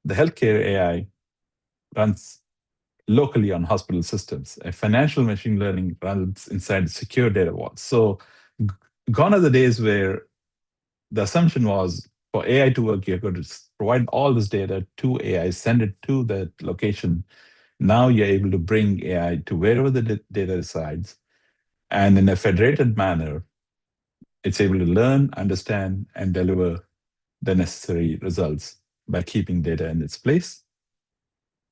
[SPEAKER 6] the healthcare AI runs locally on hospital systems. A financial machine learning runs inside secure data vaults. So gone are the days where the assumption was for AI to work, you're going to provide all this data to AI, send it to that location. Now you're able to bring AI to wherever the data resides. And in a federated manner, it's able to learn, understand, and deliver the necessary results by keeping data in its place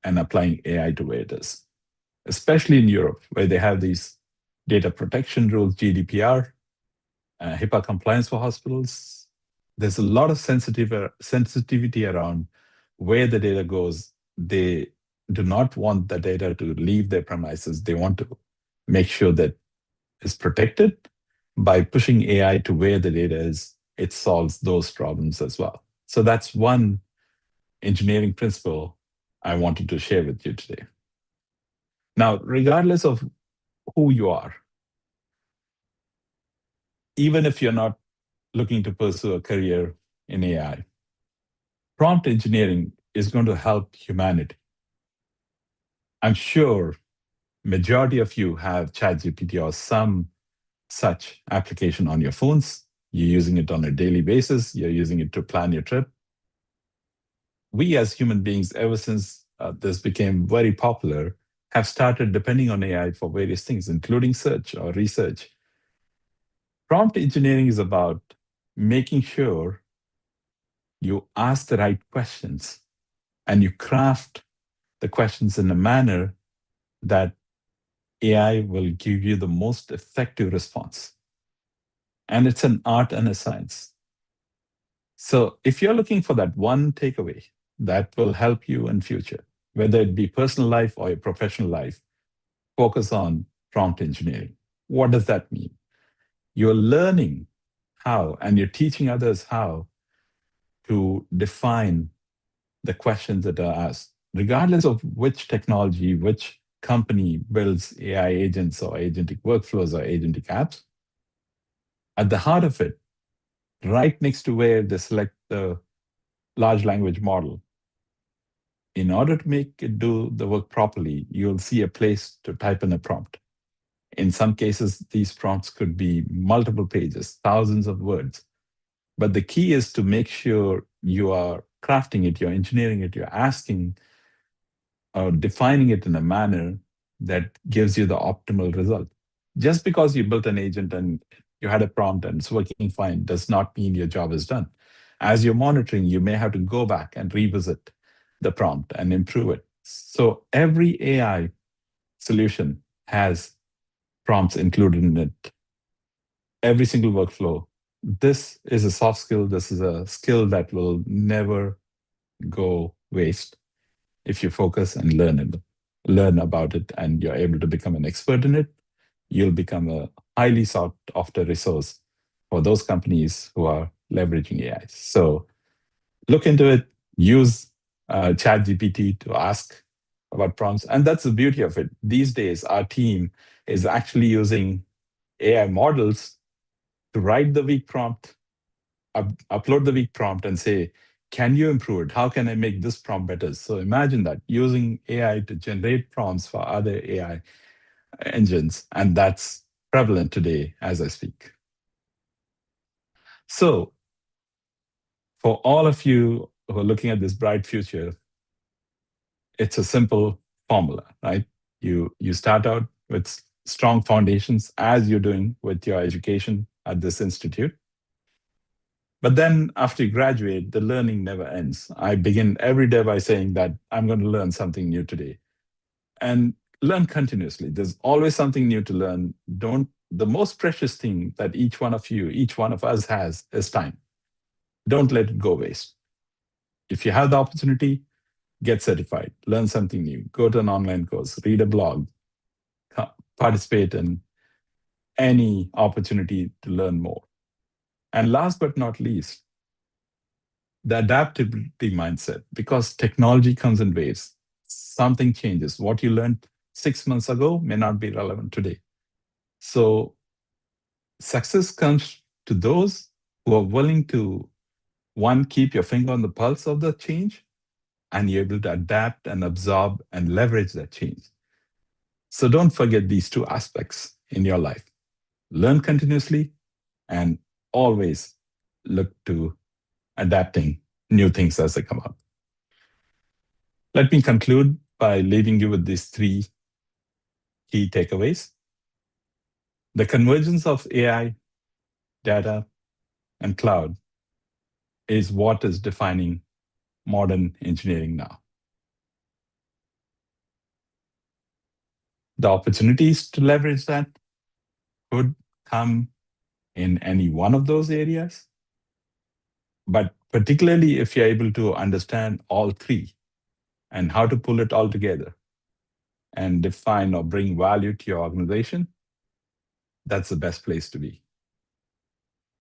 [SPEAKER 6] and applying AI to where it is, especially in Europe, where they have these data protection rules, GDPR, HIPAA compliance for hospitals. There's a lot of sensitivity around where the data goes. They do not want the data to leave their premises. They want to make sure that it's protected. By pushing AI to where the data is, it solves those problems as well. So that's one engineering principle I wanted to share with you today. Now, regardless of who you are, even if you're not looking to pursue a career in AI, prompt engineering is going to help humanity. I'm sure majority of you have ChatGPT or some such application on your phones. You're using it on a daily basis. You're using it to plan your trip. We as human beings, ever since this became very popular, have started depending on AI for various things, including search or research. Prompt engineering is about making sure you ask the right questions and you craft the questions in a manner that AI will give you the most effective response. And it's an art and a science. So if you're looking for that one takeaway that will help you in future, whether it be personal life or your professional life, focus on prompt engineering. What does that mean? You're learning how and you're teaching others how to define the questions that are asked, regardless of which technology, which company builds AI agents or agentic workflows or agentic apps. At the heart of it, right next to where they select the large language model, in order to make it do the work properly, you'll see a place to type in a prompt. In some cases, these prompts could be multiple pages, thousands of words. But the key is to make sure you are crafting it, you're engineering it, you're asking or defining it in a manner that gives you the optimal result. Just because you built an agent and you had a prompt and it's working fine does not mean your job is done. As you're monitoring, you may have to go back and revisit the prompt and improve it. So every AI solution has prompts included in it. Every single workflow. This is a soft skill. This is a skill that will never go waste if you focus and learn about it, and you're able to become an expert in it. You'll become a highly sought after resource for those companies who are leveraging AI. So look into it. Use ChatGPT to ask about prompts, and that's the beauty of it. These days, our team is actually using AI models to write the weak prompt, upload the weak prompt, and say, can you improve it? How can I make this prompt better? So imagine that, using AI to generate prompts for other AI engines. And that's prevalent today as I speak. So for all of you who are looking at this bright future, it's a simple formula, right? You start out with strong foundations, as you're doing with your education at this institute. But then after you graduate, the learning never ends. I begin every day by saying that I'm going to learn something new today, and learn continuously. There's always something new to learn. The most precious thing that each one of you, each one of us has is time. Don't let it go waste. If you have the opportunity, get certified, learn something new, go to an online course, read a blog, participate in any opportunity to learn more. And last but not least, the adaptability mindset, because technology comes in waves. Something changes. What you learned 6 months ago may not be relevant today. So success comes to those who are willing to, one, keep your finger on the pulse of the change, and you're able to adapt and absorb and leverage that change. So don't forget these two aspects in your life. Learn continuously and always look to adapting new things as they come up. Let me conclude by leaving you with these three key takeaways. The convergence of AI, data, and cloud is what is defining modern engineering now. The opportunities to leverage that could come in any one of those areas, but particularly if you're able to understand all three and how to pull it all together and define or bring value to your organization, that's the best place to be.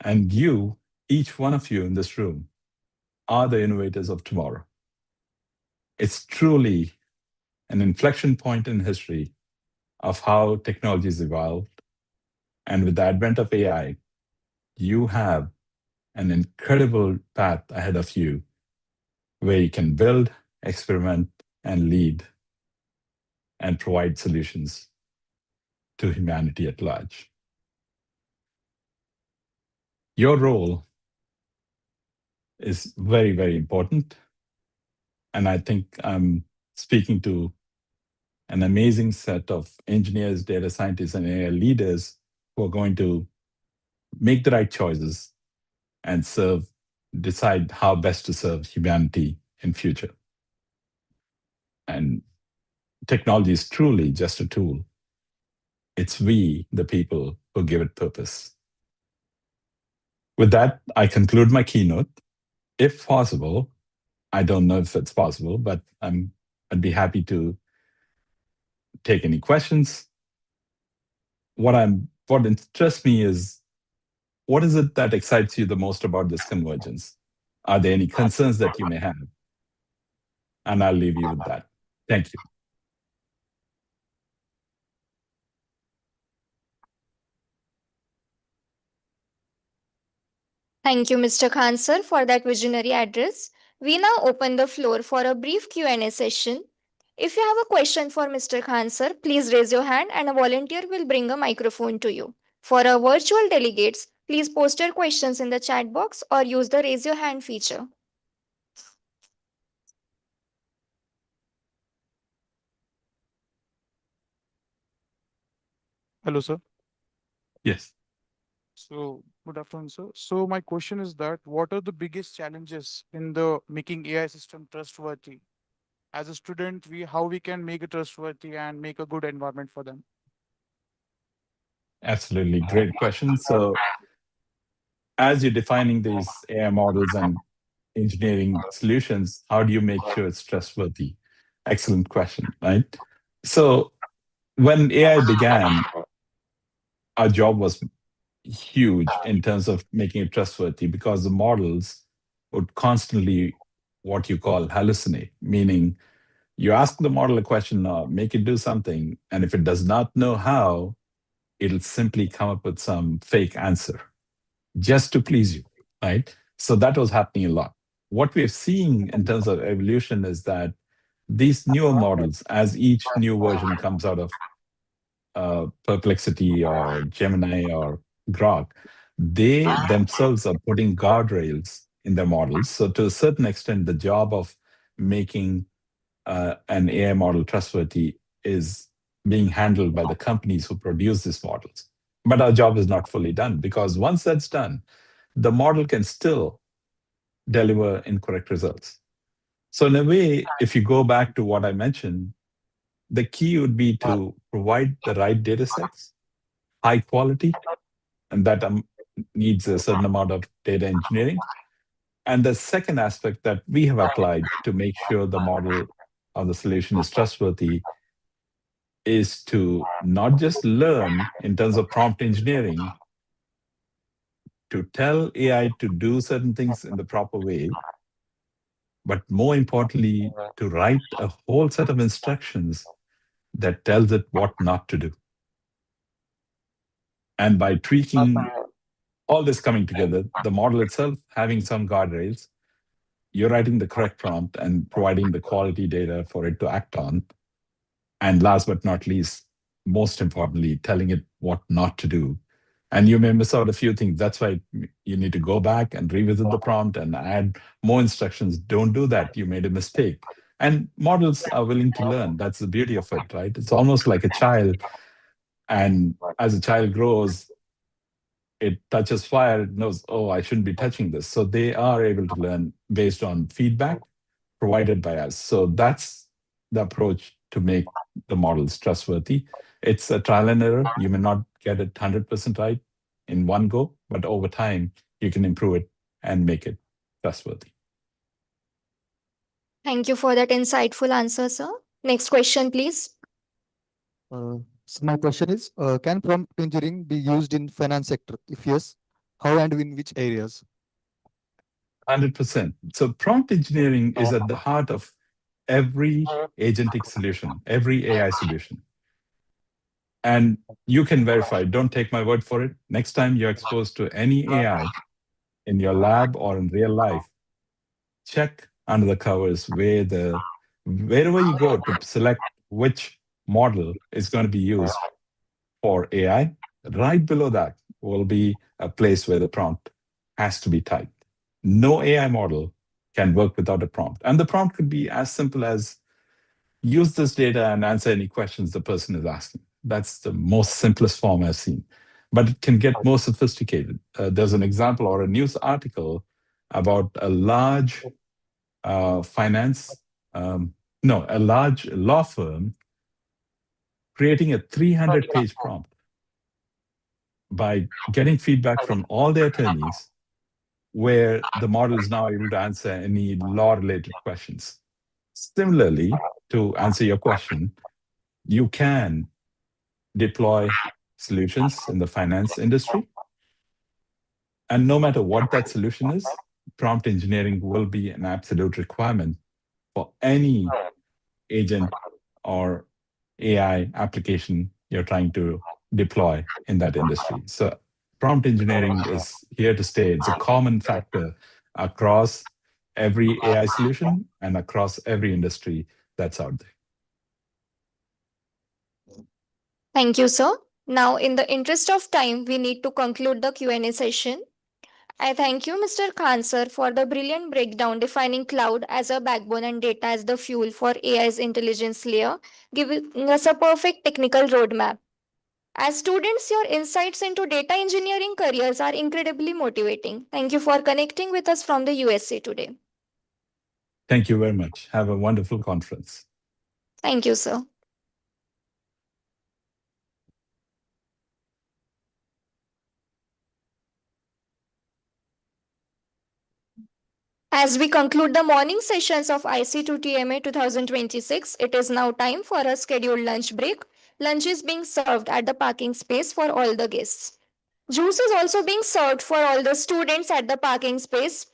[SPEAKER 6] And you, each one of you in this room, are the innovators of tomorrow. It's truly an inflection point in history of how technologies evolved. And with the advent of AI, you have an incredible path ahead of you where you can build, experiment, and lead and provide solutions to humanity at large. Your role is very, very important. And I think I'm speaking to an amazing set of engineers, data scientists, and AI leaders who are going to make the right choices and decide how best to serve humanity in future. And technology is truly just a tool. It's we, the people, who give it purpose. With that, I conclude my keynote. if possible, I don't know if it's possible, but I'd be happy to take any questions. What interests me is, what is it that excites you the most about this convergence? Are there any concerns that you may have? And I'll leave you with that. Thank you.
[SPEAKER 1] Thank you, Mr. Khan, sir, for that visionary address. We now open the floor for a brief Q&A session. If you have a question for Mr. Khan, sir, please raise your hand and a volunteer will bring a microphone to you. For our virtual delegates, please post your questions in the chat box or use the raise your hand feature.
[SPEAKER 7] Hello, sir.
[SPEAKER 6] Yes.
[SPEAKER 7] So, good afternoon, sir. So, my question is that what are the biggest challenges in the making AI system trustworthy? As a student, how we can make it trustworthy and make a good environment for them?
[SPEAKER 6] Absolutely. Great question. So as you're defining these AI models and engineering solutions, how do you make sure it's trustworthy? Excellent question, right? So when AI began, our job was huge in terms of making it trustworthy because the models would constantly what you call hallucinate, meaning you ask the model a question or make it do something, and if it does not know how, it'll simply come up with some fake answer just to please you, right? So that was happening a lot. What we're seeing in terms of evolution is that these newer models, as each new version comes out of Perplexity or Gemini or Grok, they themselves are putting guardrails in their models. So to a certain extent, the job of making an AI model trustworthy is being handled by the companies who produce these models. But our job is not fully done, because once that's done, the model can still deliver incorrect results. So in a way, if you go back to what I mentioned, the key would be to provide the right data sets, high quality, and that needs a certain amount of data engineering. And the second aspect that we have applied to make sure the model or the solution is trustworthy is to not just learn in terms of prompt engineering, to tell AI to do certain things in the proper way, but more importantly, to write a whole set of instructions that tells it what not to do. And by tweaking all this coming together, the model itself having some guardrails, you're writing the correct prompt and providing the quality data for it to act on. And last but not least, most importantly, telling it what not to do. And you may miss out a few things. That's why you need to go back and revisit the prompt and add more instructions. Don't do that. You made a mistake. And models are willing to learn. That's the beauty of it, right? It's almost like a child. And as a child grows, it touches fire, it knows, oh, I shouldn't be touching this. So they are able to learn based on feedback provided by us. So that's the approach to make the models trustworthy. It's a trial and error. You may not get it 100% right in one go, but over time, you can improve it and make it trustworthy.
[SPEAKER 1] Thank you for that insightful answer, sir. Next question, please.
[SPEAKER 8] So my question is, can prompt engineering be used in finance sector? If yes, how and in which areas?
[SPEAKER 6] 100%. So prompt engineering is at the heart of every agentic solution, every AI solution. And you can verify, don't take my word for it. Next time you're exposed to any AI in your lab or in real life, check under the covers wherever you go to select which model is going to be used for AI. Right below that will be a place where the prompt has to be typed. No AI model can work without a prompt. And the prompt could be as simple as use this data and answer any questions the person is asking. That's the most simplest form I've seen. But it can get more sophisticated. There's an example or a news article about a large a large law firm creating a 300-page prompt by getting feedback from all the attorneys where the model is now able to answer any law-related questions. Similarly, to answer your question, you can deploy solutions in the finance industry. And no matter what that solution is, prompt engineering will be an absolute requirement for any agent or AI application you're trying to deploy in that industry. So prompt engineering is here to stay. It's a common factor across every AI solution and across every industry that's out there.
[SPEAKER 1] Thank you, sir. Now, in the interest of time, we need to conclude the Q&A session. I thank you, Mr. Khan, sir, for the brilliant breakdown defining cloud as a backbone and data as the fuel for AI's intelligence layer, giving us a perfect technical roadmap. As students, your insights into data engineering careers are incredibly motivating. Thank you for connecting with us from the USA today.
[SPEAKER 6] Thank you very much. Have a wonderful conference.
[SPEAKER 1] Thank you, sir. As we conclude the morning sessions of IC2TMA 2026, it is now time for a scheduled lunch break. Lunch is being served at the parking space for all the guests. Juice is also being served for all the students at the parking space.